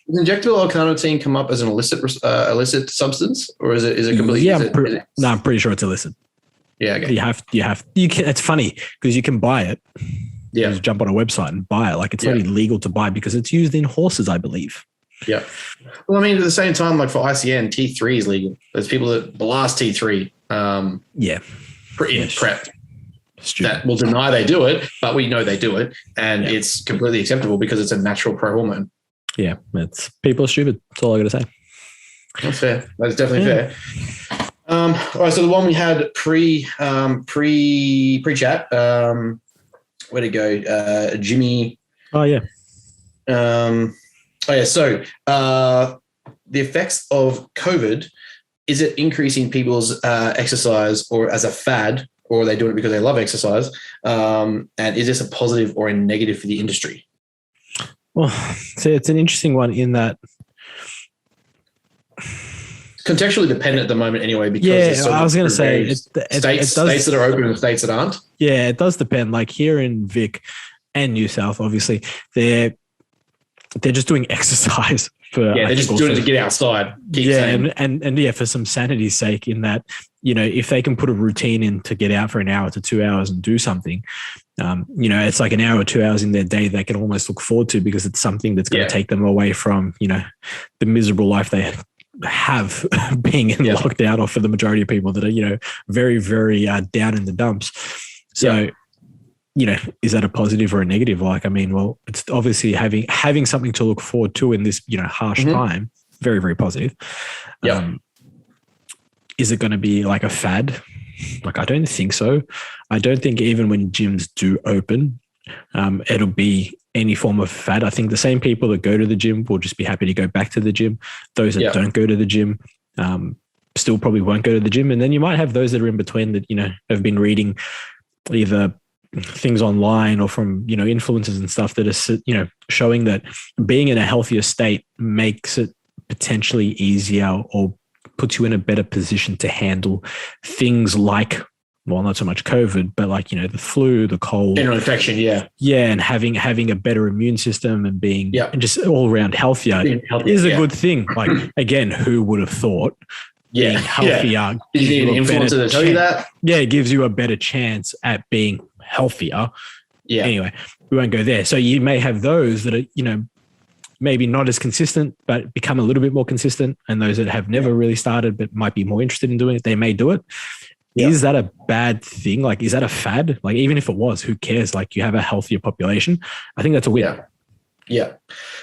[SPEAKER 2] does injectable L-carnitine come up as an illicit substance, or is it completely?
[SPEAKER 1] Yeah, I'm pretty sure it's illicit.
[SPEAKER 2] Yeah, okay.
[SPEAKER 1] You can. It's funny because you can buy it.
[SPEAKER 2] Yeah,
[SPEAKER 1] you just jump on a website and buy it. Like it's not illegal to buy because it's used in horses, I believe.
[SPEAKER 2] Yeah. Well, I mean, at the same time, like for ICN, T3 is legal. There's people that blast T3. Prep.
[SPEAKER 1] Stupid.
[SPEAKER 2] That will deny they do it, but we know they do it, and it's completely acceptable because it's a natural pro-hormone.
[SPEAKER 1] Yeah, it's people are stupid. That's all I got to say.
[SPEAKER 2] That's fair. That's definitely fair. All right, so the one we had pre-chat, where'd it go? Jimmy.
[SPEAKER 1] Oh yeah.
[SPEAKER 2] So the effects of COVID, is it increasing people's exercise or as a fad, or are they doing it because they love exercise? And is this a positive or a negative for the industry?
[SPEAKER 1] Well, so it's an interesting one in that
[SPEAKER 2] contextually dependent at the moment anyway, because
[SPEAKER 1] I was going to say
[SPEAKER 2] states that are open and states that aren't.
[SPEAKER 1] Yeah, it does depend. Like here in Vic and New South, obviously, they're just doing exercise for
[SPEAKER 2] they're just doing it to get outside.
[SPEAKER 1] And for some sanity's sake, in that, you know, if they can put a routine in to get out for an hour to 2 hours and do something, you know, it's like an hour or 2 hours in their day they can almost look forward to because it's something that's going to take them away from, you know, the miserable life they have being in lockdown, or for the majority of people that are, you know, very, very down in the dumps. So, you know, is that a positive or a negative? Like, I mean, well, it's obviously having something to look forward to in this, you know, harsh time. Very, very positive. Is it going to be like a fad? Like, I don't think so. I don't think even when gyms do open, it'll be any form of fad. I think the same people that go to the gym will just be happy to go back to the gym. Those that don't go to the gym still probably won't go to the gym. And then you might have those that are in between that, you know, have been reading either things online or from, you know, influencers and stuff that are, you know, showing that being in a healthier state makes it potentially easier or puts you in a better position to handle things like, well, not so much COVID, but like, you know, the flu, the cold,
[SPEAKER 2] general infection.
[SPEAKER 1] And having a better immune system and being just all around healthier is a good thing. Like, again, who would have thought being healthier?
[SPEAKER 2] Did you need an influencer to tell you that?
[SPEAKER 1] Yeah, it gives you a better chance at being healthier. Yeah. Anyway, we won't go there. So you may have those that are, you know, maybe not as consistent, but become a little bit more consistent. And those that have never really started, but might be more interested in doing it, they may do it. Yeah. Is that a bad thing? Like, is that a fad? Like, even if it was, who cares? Like, you have a healthier population. I think that's a win.
[SPEAKER 2] Yeah.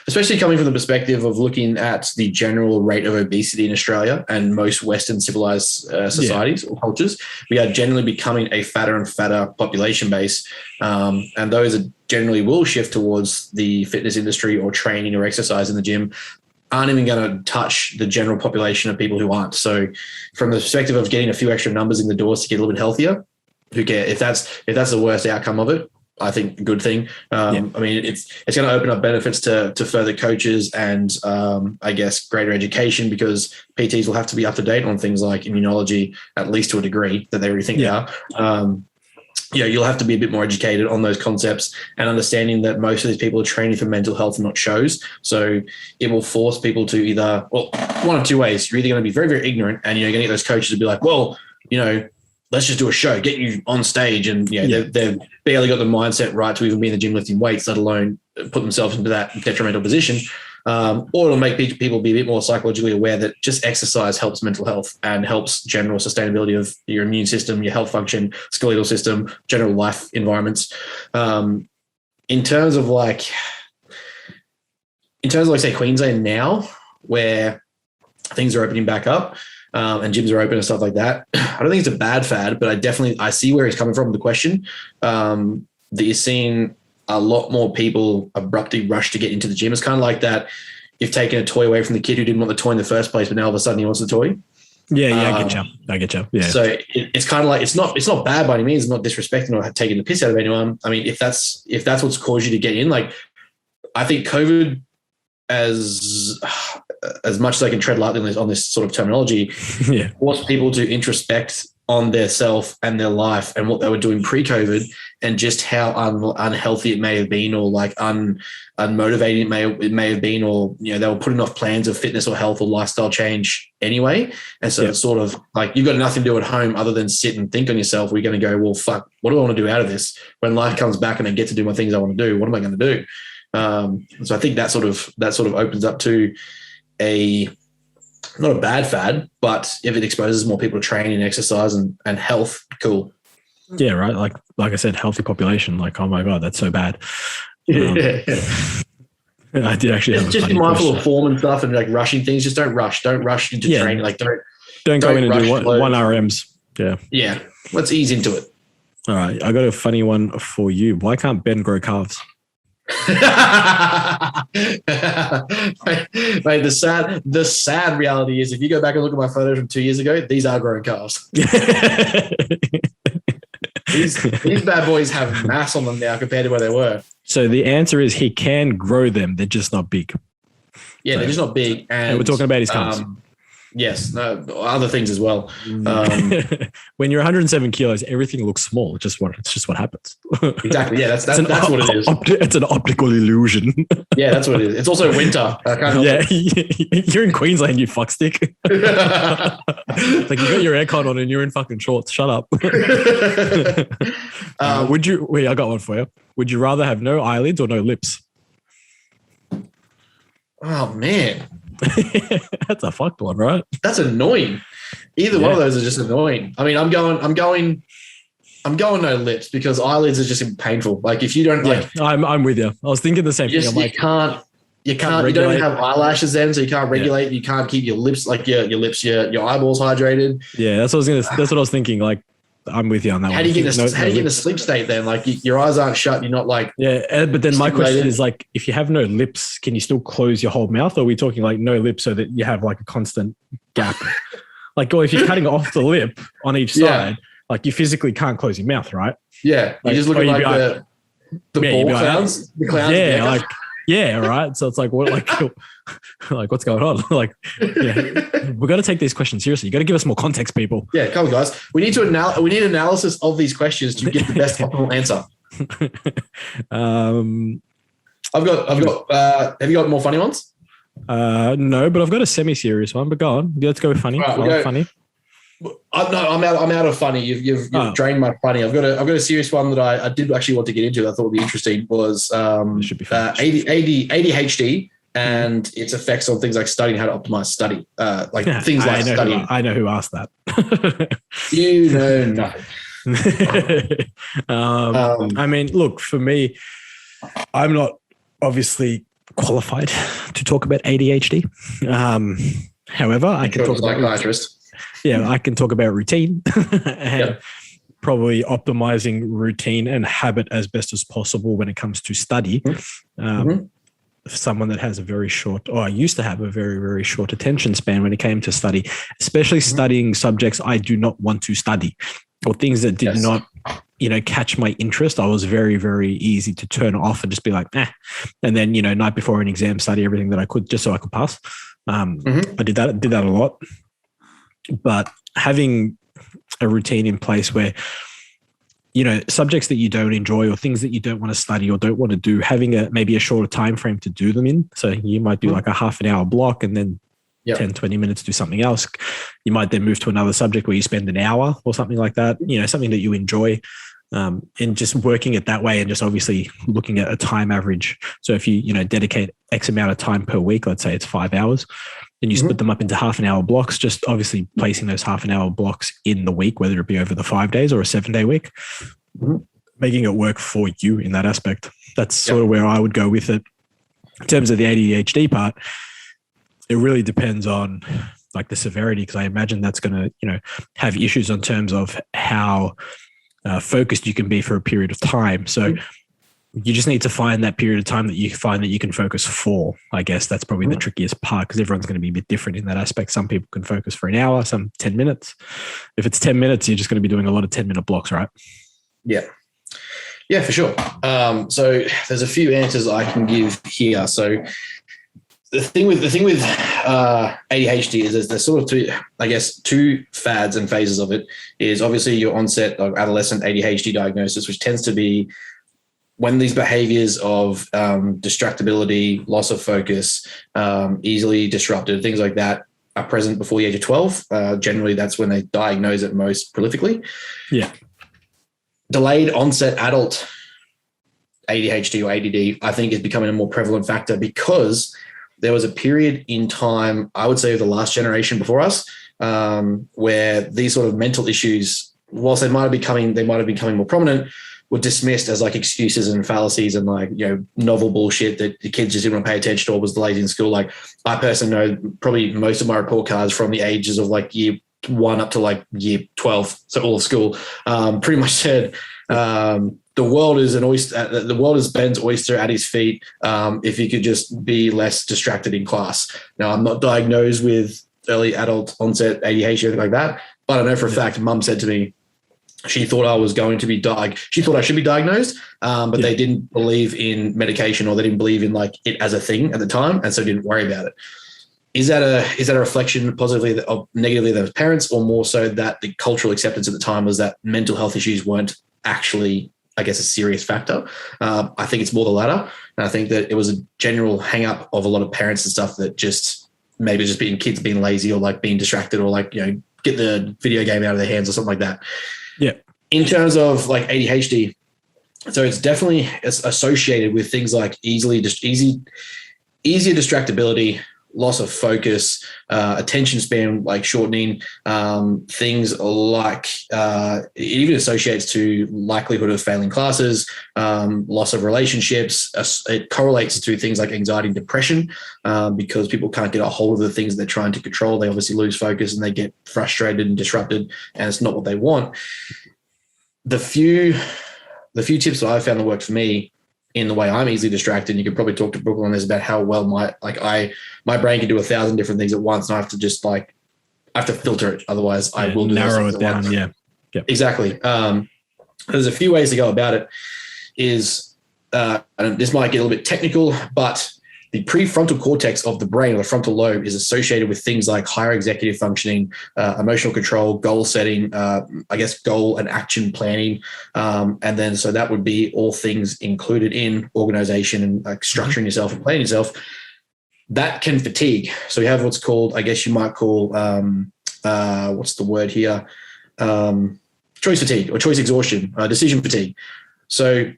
[SPEAKER 2] Especially coming from the perspective of looking at the general rate of obesity in Australia and most Western civilized societies or cultures, we are generally becoming a fatter and fatter population base. And those that generally will shift towards the fitness industry or training or exercise in the gym aren't even going to touch the general population of people who aren't. So from the perspective of getting a few extra numbers in the doors to get a little bit healthier, who cares? If that's the worst outcome of it, I think a good thing. I mean, it's going to open up benefits to further coaches and I guess greater education, because PTs will have to be up to date on things like immunology, at least to a degree that they really think they are. You'll have to be a bit more educated on those concepts and understanding that most of these people are training for mental health and not shows. So it will force people to either, well, one of two ways. You're either going to be very, very ignorant and you're going to get those coaches to be like, well, you know, let's just do a show, get you on stage. And they've barely got the mindset right to even be in the gym lifting weights, let alone put themselves into that detrimental position. Or it'll make people be a bit more psychologically aware that just exercise helps mental health and helps general sustainability of your immune system, your health function, skeletal system, general life environments. In terms of say Queensland now, where things are opening back up, and gyms are open and stuff like that. I don't think it's a bad fad, but I see where he's coming from. The question that you're seeing a lot more people abruptly rush to get into the gym. It's kind of like that. You've taken a toy away from the kid who didn't want the toy in the first place, but now all of a sudden he wants the toy.
[SPEAKER 1] Yeah, I get you. Yeah.
[SPEAKER 2] So it's kind of like it's not bad by any means. It's not disrespecting or taking the piss out of anyone. I mean, if that's what's caused you to get in, like I think COVID, as much as I can tread lightly on this sort of terminology, forced people to introspect on their self and their life and what they were doing pre-COVID and just how unhealthy it may have been, or like unmotivated it may have been, or they were putting off plans of fitness or health or lifestyle change anyway. And so it's sort of like you've got nothing to do at home other than sit and think on yourself. We're going to go, well, fuck, what do I want to do out of this? When life comes back and I get to do my things I want to do, what am I going to do? So I think that sort of opens up to not a bad fad, but if it exposes more people to training and exercise and health, cool.
[SPEAKER 1] Yeah, right. Like I said, healthy population. Like, oh my God, that's so bad. I did actually have
[SPEAKER 2] just be mindful of form and stuff and like rushing things. Just don't rush. Don't rush into training. Like
[SPEAKER 1] don't go in and do one RMs. Yeah.
[SPEAKER 2] Yeah. Let's ease into it.
[SPEAKER 1] All right. I got a funny one for you. Why can't Ben grow calves?
[SPEAKER 2] Mate, the sad reality is if you go back and look at my photos from 2 years ago, these are growing calves. These bad boys have mass on them now compared to where they were.
[SPEAKER 1] So the answer is he can grow them. They're just not big.
[SPEAKER 2] Yeah, they're just not big. And
[SPEAKER 1] we're talking about his calves.
[SPEAKER 2] Yes, other things as well.
[SPEAKER 1] When you're 107 kilos, everything looks small. It's just what happens.
[SPEAKER 2] Exactly. Yeah, that's what it is.
[SPEAKER 1] It's an optical illusion.
[SPEAKER 2] Yeah, that's what it is. It's also winter.
[SPEAKER 1] You're in Queensland, you fuckstick. Like you got your aircon on and you're in fucking shorts. Shut up. Wait, I got one for you. Would you rather have no eyelids or no lips?
[SPEAKER 2] Oh man.
[SPEAKER 1] That's a fucked one, right?
[SPEAKER 2] That's annoying. Either one of those are just annoying. I mean, I'm going no lips because eyelids are just painful. Like if you don't
[SPEAKER 1] I'm with you. I was thinking the same thing. I'm like,
[SPEAKER 2] you don't have eyelashes then, so you can't regulate. You can't keep your lips your eyeballs hydrated.
[SPEAKER 1] Yeah, that's what I was thinking. Like, I'm with you on that one.
[SPEAKER 2] How do you get in a sleep state then? Like your eyes aren't shut. You're not like
[SPEAKER 1] but then my question is like, if you have no lips, can you still close your whole mouth? Or are we talking like no lips so that you have like a constant gap? Like, or if you're cutting off the lip on each side, like you physically can't close your mouth, right?
[SPEAKER 2] Yeah,
[SPEAKER 1] like,
[SPEAKER 2] you're just looking like the ball clowns. The clowns.
[SPEAKER 1] Yeah, like. Yeah, right. So it's like, what, like what's going on? Like, we've got to take these questions seriously. You got to give us more context, people.
[SPEAKER 2] Yeah, come on, guys. We need analysis of these questions to get the best possible answer. Have you got more funny ones?
[SPEAKER 1] No, but I've got a semi-serious one. But go on, let's go with funny.
[SPEAKER 2] Right,
[SPEAKER 1] funny.
[SPEAKER 2] I'm out of funny. You've drained my funny. I've got a serious one that I did actually want to get into. That I thought would be interesting. Was
[SPEAKER 1] should be
[SPEAKER 2] ADHD and its effects on things like studying, how to optimize study, things like studying.
[SPEAKER 1] I know who asked that.
[SPEAKER 2] You know nothing.
[SPEAKER 1] I mean, look, for me, I'm not obviously qualified to talk about ADHD. However, I can talk about
[SPEAKER 2] psychiatrist.
[SPEAKER 1] Yeah, I can talk about routine and probably optimizing routine and habit as best as possible when it comes to study. Someone that has a very short, or I used to have a very, very short attention span when it came to study, especially studying subjects I do not want to study or things that did not, catch my interest. I was very, very easy to turn off and just be like, and then, night before an exam, study everything that I could just so I could pass. I did that a lot. But having a routine in place where, subjects that you don't enjoy or things that you don't want to study or don't want to do, having maybe a shorter time frame to do them in. So you might do like a half an hour block and then 10, 20 minutes do something else. You might then move to another subject where you spend an hour or something like that, something that you enjoy. And just working it that way and just obviously looking at a time average. So if you, dedicate X amount of time per week, let's say it's 5 hours, and you split them up into half an hour blocks, just obviously placing those half an hour blocks in the week, whether it be over the 5 days or a 7-day week, making it work for you in that aspect. That's sort of where I would go with it. In terms of the ADHD part, it really depends on, like the severity, because I imagine that's going to, have issues in terms of how focused you can be for a period of time. So you just need to find that period of time that you find that you can focus for. I guess that's probably the trickiest part, because everyone's going to be a bit different in that aspect. Some people can focus for an hour, some 10 minutes. If it's 10 minutes, you're just going to be doing a lot of 10-minute blocks, right?
[SPEAKER 2] Yeah. Yeah, for sure. So there's a few answers I can give here. So the thing with ADHD is there's sort of two fads and phases of it. Is obviously your onset of adolescent ADHD diagnosis, which tends to be when these behaviors of distractibility, loss of focus, easily disrupted, things like that are present before the age of 12. Generally, that's when they diagnose it most prolifically.
[SPEAKER 1] Yeah.
[SPEAKER 2] Delayed onset adult ADHD or ADD, I think, is becoming a more prevalent factor because there was a period in time, I would say, of the last generation before us, where these sort of mental issues, whilst they might have been becoming more prominent, were dismissed as like excuses and fallacies and like, novel bullshit that the kids just didn't want to pay attention to or was delayed in school. Like I personally know probably most of my report cards from the ages of like year 1 up to like year 12, so all of school, pretty much said the world is an oyster. The world is Ben's oyster at his feet. If he could just be less distracted in class. Now, I'm not diagnosed with early adult onset ADHD or anything like that, but I know for a fact, Mum said to me, she thought I was going to be she thought I should be diagnosed, but they didn't believe in medication, or they didn't believe in like it as a thing at the time, and so didn't worry about it. Is that a reflection positively or negatively of those parents, or more so that the cultural acceptance at the time was that mental health issues weren't actually, I guess, a serious factor? I think it's more the latter. And I think that it was a general hang up of a lot of parents and stuff that just maybe just kids being lazy or like being distracted or like, get the video game out of their hands or something like that.
[SPEAKER 1] Yeah.
[SPEAKER 2] In terms of like ADHD, so it's definitely associated with things like easier distractibility, loss of focus, attention span like shortening, things like it even associates to likelihood of failing classes, loss of relationships. It correlates to things like anxiety and depression, because people can't get a hold of the things they're trying to control. They obviously lose focus and they get frustrated and disrupted, and it's not what they want. The few tips that I found that worked for me in the way I'm easily distracted, and you could probably talk to Brooklyn on this about how well my brain can do 1,000 different things at once, and I have to just I have to filter it. Otherwise I will
[SPEAKER 1] narrow it down. Yeah. Yep.
[SPEAKER 2] Exactly. There's a few ways to go about it. And this might get a little bit technical, but the prefrontal cortex of the brain, or the frontal lobe, is associated with things like higher executive functioning, emotional control, goal setting, goal and action planning. And then, so that would be all things included in organization and like structuring yourself and planning yourself. That can fatigue. So you have what's called, I guess you might call, what's the word here? Choice fatigue or choice exhaustion, decision fatigue. So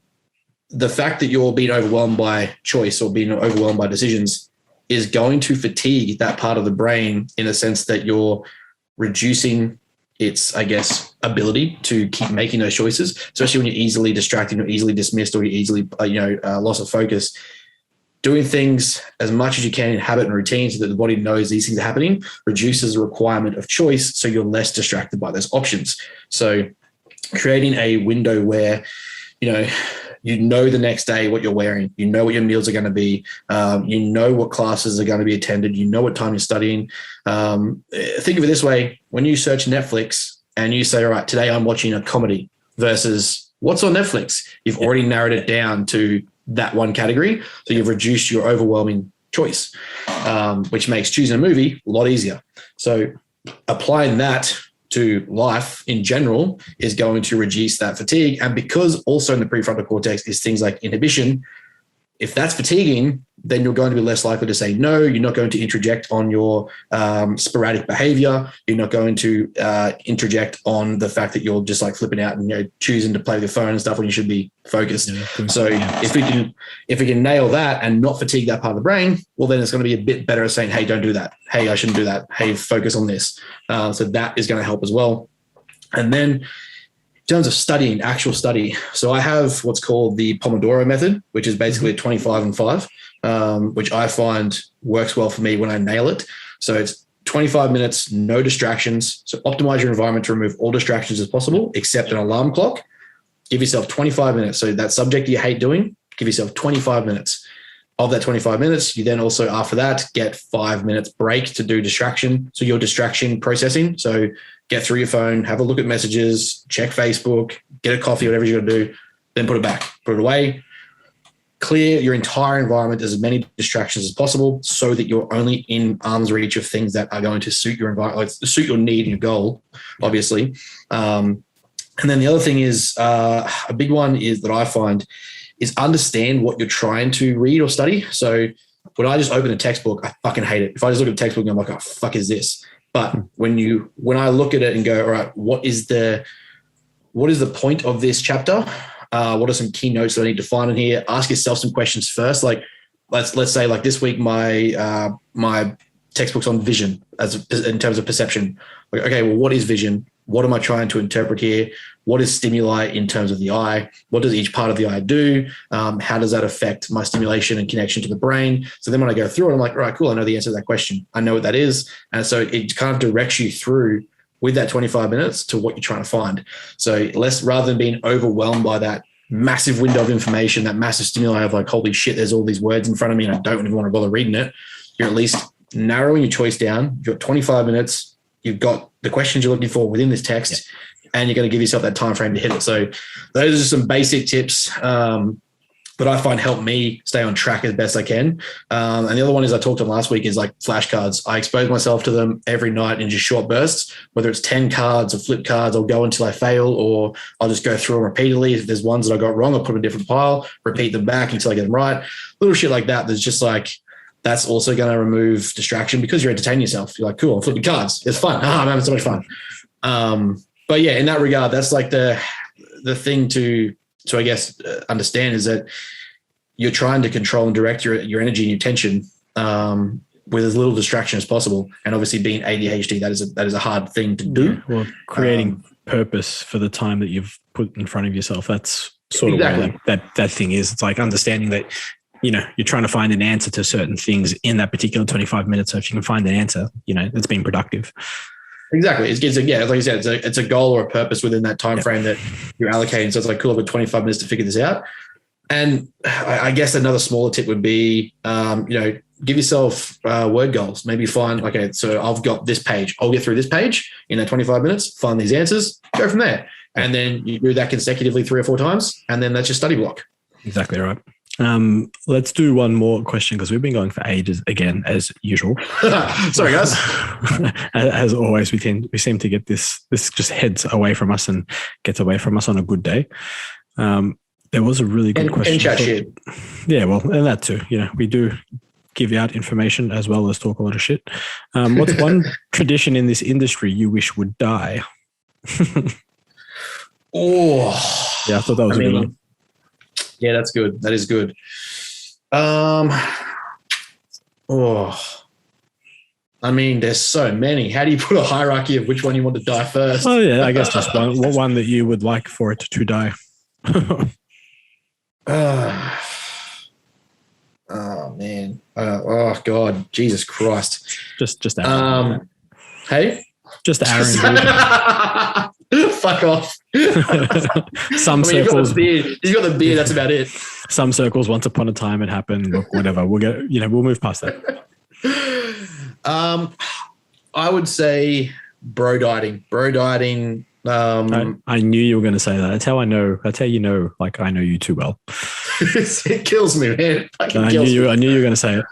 [SPEAKER 2] the fact that you're being overwhelmed by choice or being overwhelmed by decisions is going to fatigue that part of the brain, in a sense that you're reducing its, I guess, ability to keep making those choices, especially when you're easily distracted or easily dismissed or you're easily, loss of focus. Doing things as much as you can in habit and routine so that the body knows these things are happening reduces the requirement of choice, so you're less distracted by those options. So creating a window where, you know the next day what you're wearing, you know what your meals are going to be, you know what classes are going to be attended, you know what time you're studying. Think of it this way: when you search Netflix and you say, all right, today I'm watching a comedy, versus what's on Netflix, you've already narrowed it down to that one category. So you've reduced your overwhelming choice, which makes choosing a movie a lot easier. So applying that to life in general is going to reduce that fatigue. And because also in the prefrontal cortex is things like inhibition, if that's fatiguing, then you're going to be less likely to say no. You're not going to interject on your sporadic behavior. You're not going to interject on the fact that you're just like flipping out and choosing to play with your phone and stuff when you should be focused. Yeah, so if we can nail that and not fatigue that part of the brain, well, then it's going to be a bit better at saying, hey, don't do that. Hey, I shouldn't do that. Hey, focus on this. So that is going to help as well. And then in terms of studying, actual study, so I have what's called the Pomodoro method, which is basically a 25 and 5, which I find works well for me when I nail it. So it's 25 minutes, no distractions. So optimize your environment to remove all distractions as possible, except an alarm clock. Give yourself 25 minutes. So that subject you hate doing, give yourself 25 minutes. Of that 25 minutes, you then also, after that, get 5 minutes break to do distraction. So your distraction processing. So get through your phone, have a look at messages, check Facebook, get a coffee, whatever you're going to do, then put it back, put it away. Clear your entire environment as many distractions as possible so that you're only in arm's reach of things that are going to suit your environment, like suit your need and your goal, obviously. And then the other thing is, a big one is that I find is understand what you're trying to read or study. So when I just open a textbook, I fucking hate it. If I just look at a textbook, I'm like, oh, fuck is this? But when I look at it and go, all right, what is the point of this chapter? What are some key notes that I need to find in here? Ask yourself some questions first. Like let's say like this week, my textbook's on vision in terms of perception. Like, okay, well, what is vision? What am I trying to interpret here? What is stimuli in terms of the eye? What does each part of the eye do? How does that affect my stimulation and connection to the brain? So then when I go through it, I'm like, all right, cool. I know the answer to that question. I know what that is. And so it kind of directs you through with that 25 minutes to what you're trying to find. So rather than being overwhelmed by that massive window of information, that massive stimuli of like, holy shit, there's all these words in front of me and I don't even want to bother reading it. You're at least narrowing your choice down. You've got 25 minutes. You've got the questions you're looking for within this text, and you're going to give yourself that time frame to hit it. So those are some basic tips that I find help me stay on track as best I can. And the other one is I talked on last week is like flashcards. I expose myself to them every night in just short bursts, whether it's 10 cards or flip cards. I'll go until I fail, or I'll just go through them repeatedly. If there's ones that I got wrong, I'll put them in a different pile, repeat them back until I get them right. Little shit like that. There's just like, that's also going to remove distraction because you're entertaining yourself. You're like, cool, I'm flipping cards. It's fun. I'm having so much fun. But yeah, in that regard, that's like the thing to I guess understand is that you're trying to control and direct your energy and your attention with as little distraction as possible. And obviously, being ADHD, that is a hard thing to do.
[SPEAKER 1] Yeah, well, creating purpose for the time that you've put in front of yourself. That's sort of where that thing is. It's like understanding that, you know, you're trying to find an answer to certain things in that particular 25 minutes. So if you can find an answer, you know, it's been productive.
[SPEAKER 2] Exactly. Like you said, it's a goal or a purpose within that time frame that you're allocating. So it's like, cool, I've got 25 minutes to figure this out. And I guess another smaller tip would be, give yourself word goals. Maybe find, okay, so I've got this page. I'll get through this page in that 25 minutes, find these answers, go from there. And then you do that consecutively 3 or 4 times. And then that's your study block.
[SPEAKER 1] Exactly right. Let's do one more question because we've been going for ages again, as usual.
[SPEAKER 2] Sorry, guys.
[SPEAKER 1] As always, we seem to get this just heads away from us and gets away from us on a good day. There was a really good question.
[SPEAKER 2] And chat shit.
[SPEAKER 1] Yeah, well, and that too. You know, we do give out information as well as talk a lot of shit. What's one tradition in this industry you wish would die?
[SPEAKER 2] Oh,
[SPEAKER 1] yeah, I thought that was a good one.
[SPEAKER 2] Yeah, that's good. That is good. There's so many. How do you put a hierarchy of which one you want to die first?
[SPEAKER 1] Oh yeah, I guess just one that you would like for it to die.
[SPEAKER 2] Oh man. Oh God. Jesus Christ.
[SPEAKER 1] Just Aaron.
[SPEAKER 2] Hey?
[SPEAKER 1] Just Aaron.
[SPEAKER 2] Fuck off.
[SPEAKER 1] Circles.
[SPEAKER 2] He's got the beard. That's about it.
[SPEAKER 1] Some circles. Once upon a time, it happened. Look, whatever. We'll move past that.
[SPEAKER 2] I would say bro dieting.
[SPEAKER 1] I knew you were going to say that. That's how I know. That's how you know. Like I know you too well.
[SPEAKER 2] It kills me, man.
[SPEAKER 1] I knew you were going to say it.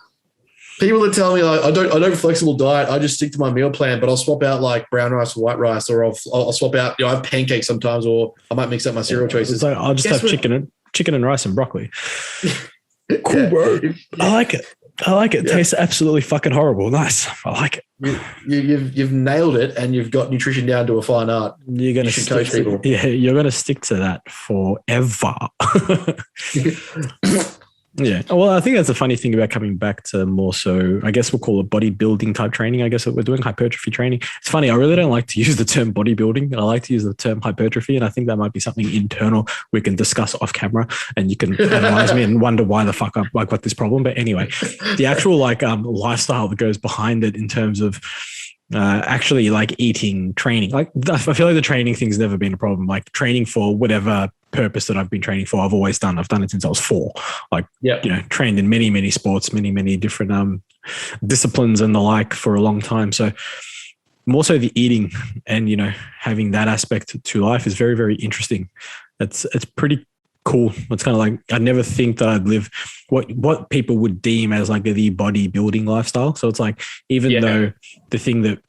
[SPEAKER 2] People that tell me like I don't flexible diet. I just stick to my meal plan, but I'll swap out like brown rice for white rice, or I'll swap out. I have pancakes sometimes, or I might mix up my cereal choices.
[SPEAKER 1] So I'll just have chicken and rice and broccoli. Cool, bro. I like it. It tastes absolutely fucking horrible. Nice. I like it.
[SPEAKER 2] You've nailed it, and you've got nutrition down to a fine art.
[SPEAKER 1] You're going to coach people. Yeah, you're going to stick to that forever. Yeah. Well, I think that's the funny thing about coming back to more so, I guess we'll call it bodybuilding type training. I guess that we're doing hypertrophy training. It's funny. I really don't like to use the term bodybuilding. I like to use the term hypertrophy. And I think that might be something internal we can discuss off camera, and you can analyze me and wonder why the fuck I've got this problem. But anyway, the actual lifestyle that goes behind it in terms of, Actually, like eating, training. Like I feel like the training thing's never been a problem. Like training for whatever purpose that I've been training for, I've always done. I've done it since I was 4. Like, trained in many sports, many different disciplines and the like for a long time. So more so the eating and, having that aspect to life is very, very interesting. It's pretty cool. It's kind of like, I never think that I'd live what people would deem as like the bodybuilding lifestyle. So it's like, even though the thing that,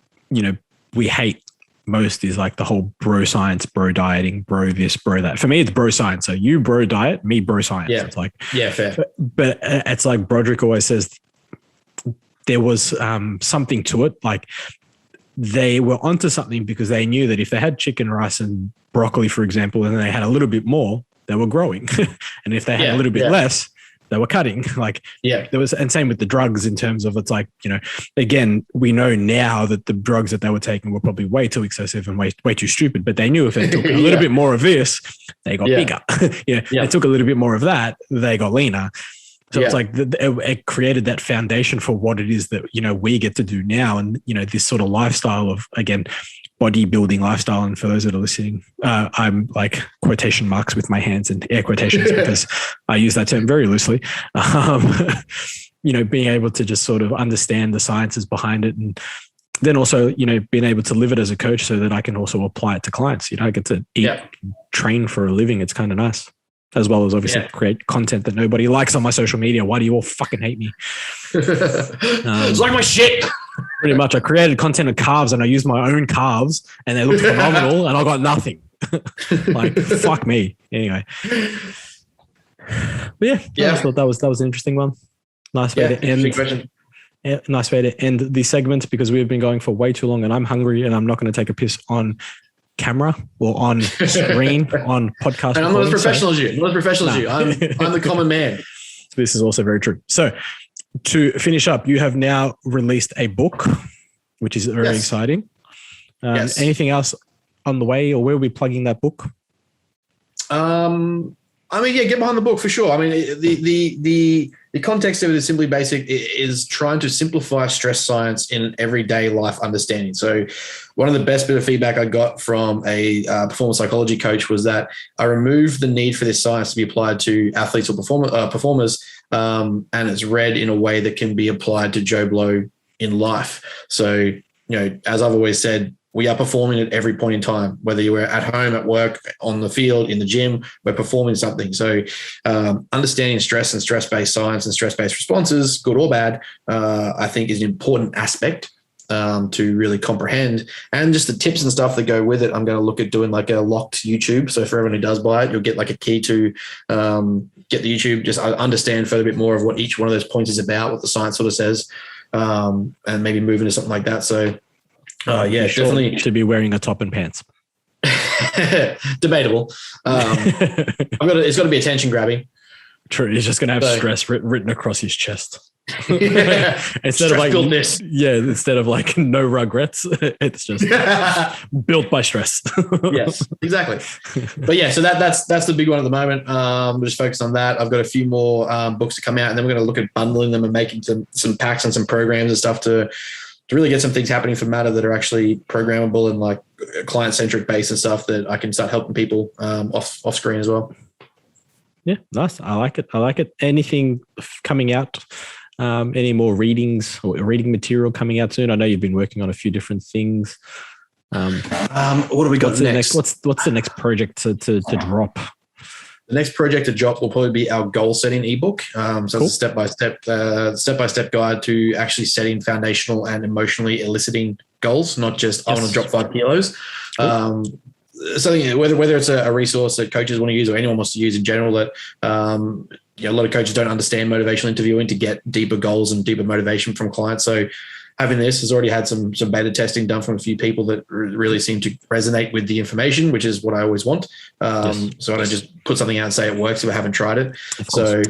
[SPEAKER 1] we hate most is like the whole bro science, bro dieting, bro this, bro that. For me, it's bro science. So you bro diet, me bro science.
[SPEAKER 2] Yeah.
[SPEAKER 1] It's like,
[SPEAKER 2] fair.
[SPEAKER 1] But it's like Broderick always says, there was something to it. Like they were onto something because they knew that if they had chicken, rice and broccoli, for example, and they had a little bit more, they were growing. And if they had a little bit less, they were cutting. Like there was, and same with the drugs in terms of, it's like, again, we know now that the drugs that they were taking were probably way too excessive and way too stupid, but they knew if they took a little bit more of this, they got bigger. They took a little bit more of that, they got leaner. So it's like it created that foundation for what it is that, we get to do now. And, this sort of lifestyle of, again, bodybuilding lifestyle. And for those that are listening, I'm like quotation marks with my hands and air quotations because I use that term very loosely. Being able to just sort of understand the sciences behind it, and then also, being able to live it as a coach so that I can also apply it to clients. I get to eat, train for a living. It's kind of nice. As well as obviously create content that nobody likes on my social media. Why do you all fucking hate me?
[SPEAKER 2] It's like my shit.
[SPEAKER 1] Pretty much. I created content of calves and I used my own calves and they looked phenomenal and I got nothing. Like, fuck me. Anyway. But I just thought that was an interesting one. Nice way to end. Nice way to end the segment because we've been going for way too long and I'm hungry and I'm not going to take a piss on camera or on screen on podcast.
[SPEAKER 2] And I'm not as professional as you. I'm the common man.
[SPEAKER 1] This is also very true. So to finish up, you have now released a book, which is very exciting. Anything else on the way, or where are we plugging that book?
[SPEAKER 2] Get behind the book for sure. I mean, the context of it is simply basic. It is trying to simplify stress science in an everyday life understanding. So one of the best bit of feedback I got from a performance psychology coach was that I removed the need for this science to be applied to athletes or performers, and it's read in a way that can be applied to Joe Blow in life. So, as I've always said, we are performing at every point in time, whether you're at home, at work, on the field, in the gym, we're performing something. So understanding stress and stress-based science and stress-based responses, good or bad, I think is an important aspect to really comprehend. And just the tips and stuff that go with it, I'm going to look at doing like a locked YouTube. So for everyone who does buy it, you'll get like a key to get the YouTube, just understand further a bit more of what each one of those points is about, what the science sort of says, and maybe move into something like that. So definitely
[SPEAKER 1] should be wearing a top and pants.
[SPEAKER 2] Debatable. It's got to be attention grabbing.
[SPEAKER 1] True. He's just going to have stress written across his chest.
[SPEAKER 2] Instead
[SPEAKER 1] of like no regrets, it's just built by stress.
[SPEAKER 2] Yes, exactly. But so that's the big one at the moment. We're just focused on that. I've got a few more books to come out, and then we're going to look at bundling them and making some packs and some programs and stuff to really get some things happening for Matter that are actually programmable and like client-centric based and stuff that I can start helping people off screen as well.
[SPEAKER 1] Yeah, nice. I like it. Anything coming out? Any more readings or reading material coming out soon? I know you've been working on a few different things.
[SPEAKER 2] What do we got next?
[SPEAKER 1] What's the next project to drop?
[SPEAKER 2] The next project to drop will probably be our goal setting ebook. So
[SPEAKER 1] cool.
[SPEAKER 2] It's a step-by-step guide to actually setting foundational and emotionally eliciting goals, not just I want to drop 5 kilos. Cool. Something whether it's a resource that coaches want to use or anyone wants to use in general that a lot of coaches don't understand motivational interviewing to get deeper goals and deeper motivation from clients. So having this has already had some beta testing done from a few people that really seem to resonate with the information, which is what I always want. So I don't just put something out and say it works if I haven't tried it. So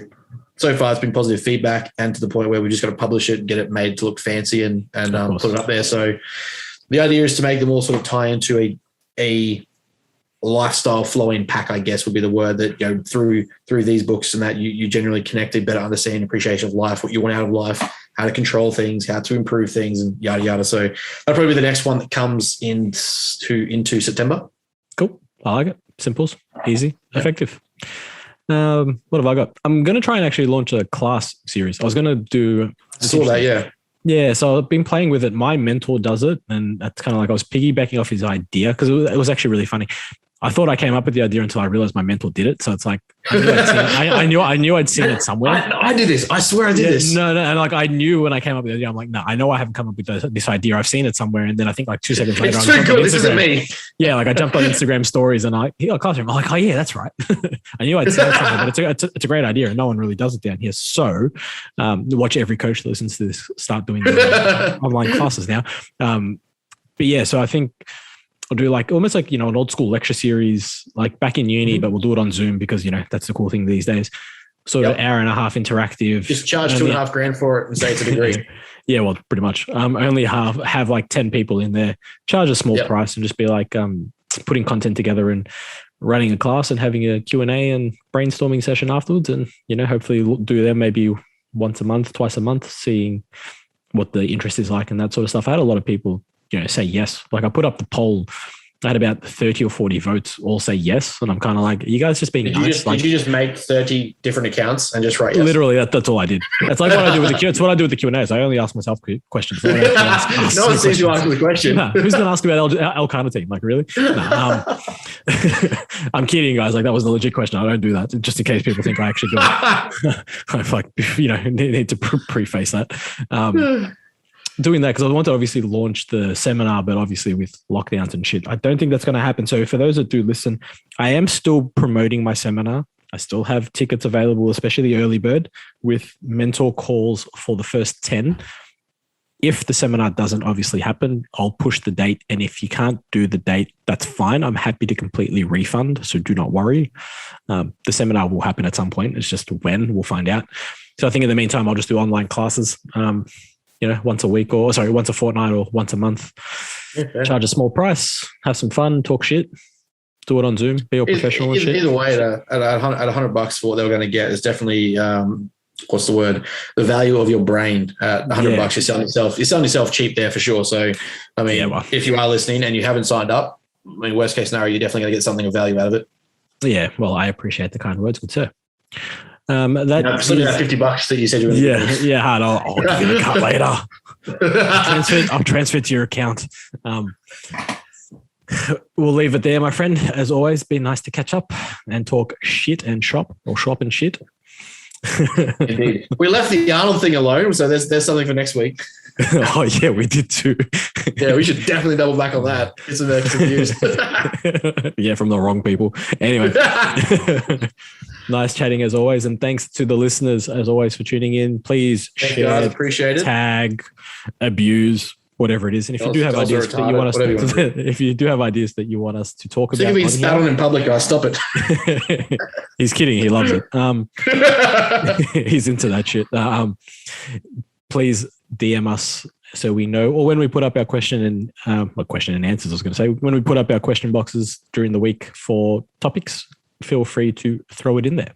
[SPEAKER 2] far it's been positive feedback, and to the point where we just got to publish it and get it made to look fancy and put it up there. So the idea is to make them all sort of tie into a lifestyle flowing pack, I guess would be the word, that through these books and that you generally connect a better understanding, appreciation of life, what you want out of life, how to control things, how to improve things, and yada yada. So that'll probably be the next one that comes into September.
[SPEAKER 1] Cool. I like it. Simple, easy, effective. What have I got? I'm going to try and actually launch a class series. I was going to do.
[SPEAKER 2] I saw that, yeah.
[SPEAKER 1] Yeah, so I've been playing with it. My mentor does it, and that's kind of like I was piggybacking off his idea because it was actually really funny. I thought I came up with the idea until I realized my mentor did it. So it's like I knew I'd seen it somewhere.
[SPEAKER 2] I did this. I swear I did this.
[SPEAKER 1] No, and like I knew when I came up with the idea, I'm like, no, I know I haven't come up with this idea. I've seen it somewhere, and then I think like 2 seconds later,
[SPEAKER 2] it's too good. This isn't me.
[SPEAKER 1] Yeah, like I jumped on Instagram stories and classroom. I'm like, oh yeah, that's right. I knew I'd seen it somewhere, but it's a great idea, and no one really does it down here. So watch every coach that listens to this start doing online classes now. But yeah, so I think I'll do like almost like, an old school lecture series, like back in uni, but we'll do it on Zoom because, that's the cool thing these days. Sort of an hour and a half interactive.
[SPEAKER 2] Just charge $2.5 for it and say it's a degree.
[SPEAKER 1] Yeah, well, pretty much. Only have like 10 people in there, charge a small price and just be like putting content together and running a class and having a Q&A and brainstorming session afterwards. And, hopefully we'll do them maybe once a month, twice a month, seeing what the interest is like and that sort of stuff. I had a lot of people say yes. Like I put up the poll, I had about 30 or 40 votes all say yes. And I'm kind of like, are you guys just being nice?
[SPEAKER 2] Did you just make 30 different accounts and just write yes?
[SPEAKER 1] Literally, that's all I did. That's like what I do with the Q. It's what I do with the Q&As. I only ask myself questions.
[SPEAKER 2] No one sees you asking the question.
[SPEAKER 1] No, who's going to ask about El carnitine? Like, really? No, I'm kidding, guys. Like, that was the legit question. I don't do that just in case people think I actually do it. I'm like, need to preface that. Doing that because I want to obviously launch the seminar, but obviously with lockdowns and shit, I don't think that's going to happen. So for those that do listen, I am still promoting my seminar. I still have tickets available, especially the early bird with mentor calls for the first 10. If the seminar doesn't obviously happen, I'll push the date. And if you can't do the date, that's fine. I'm happy to completely refund. So do not worry. The seminar will happen at some point. It's just when we'll find out. So I think in the meantime, I'll just do online classes. Once a fortnight or once a month, charge a small price, have some fun, talk shit, do it on Zoom, be all professional and shit.
[SPEAKER 2] Either way, at $100 for what they were going to get is definitely, what's the word? The value of your brain at $100. You're selling yourself cheap there for sure. So, I mean, if you are listening and you haven't signed up, worst case scenario, you're definitely going to get something of value out of it.
[SPEAKER 1] Yeah. Well, I appreciate the kind words. Good sir.
[SPEAKER 2] That $50 that you said you were going to
[SPEAKER 1] get. I'll give you a cut later. I'll transfer to your account. We'll leave it there, my friend. As always, been nice to catch up and talk shit and shop and shit.
[SPEAKER 2] Indeed. We left the Arnold thing alone, so there's something for next week.
[SPEAKER 1] Oh yeah, we did too.
[SPEAKER 2] Yeah, we should definitely double back on that. Get some views.
[SPEAKER 1] Yeah, from the wrong people. Anyway. Nice chatting as always, and thanks to the listeners as always for tuning in. Please share,
[SPEAKER 2] guys, appreciate it.
[SPEAKER 1] Tag, abuse, whatever it is. And if you do have ideas that you want us if you do have ideas that you want us to talk about,
[SPEAKER 2] being spat on in public, guys, stop it.
[SPEAKER 1] He's kidding. He loves it. He's into that shit. Please DM us so we know, or when we put up our question and answers, I was going to say, when we put up our question boxes during the week for topics, feel free to throw it in there.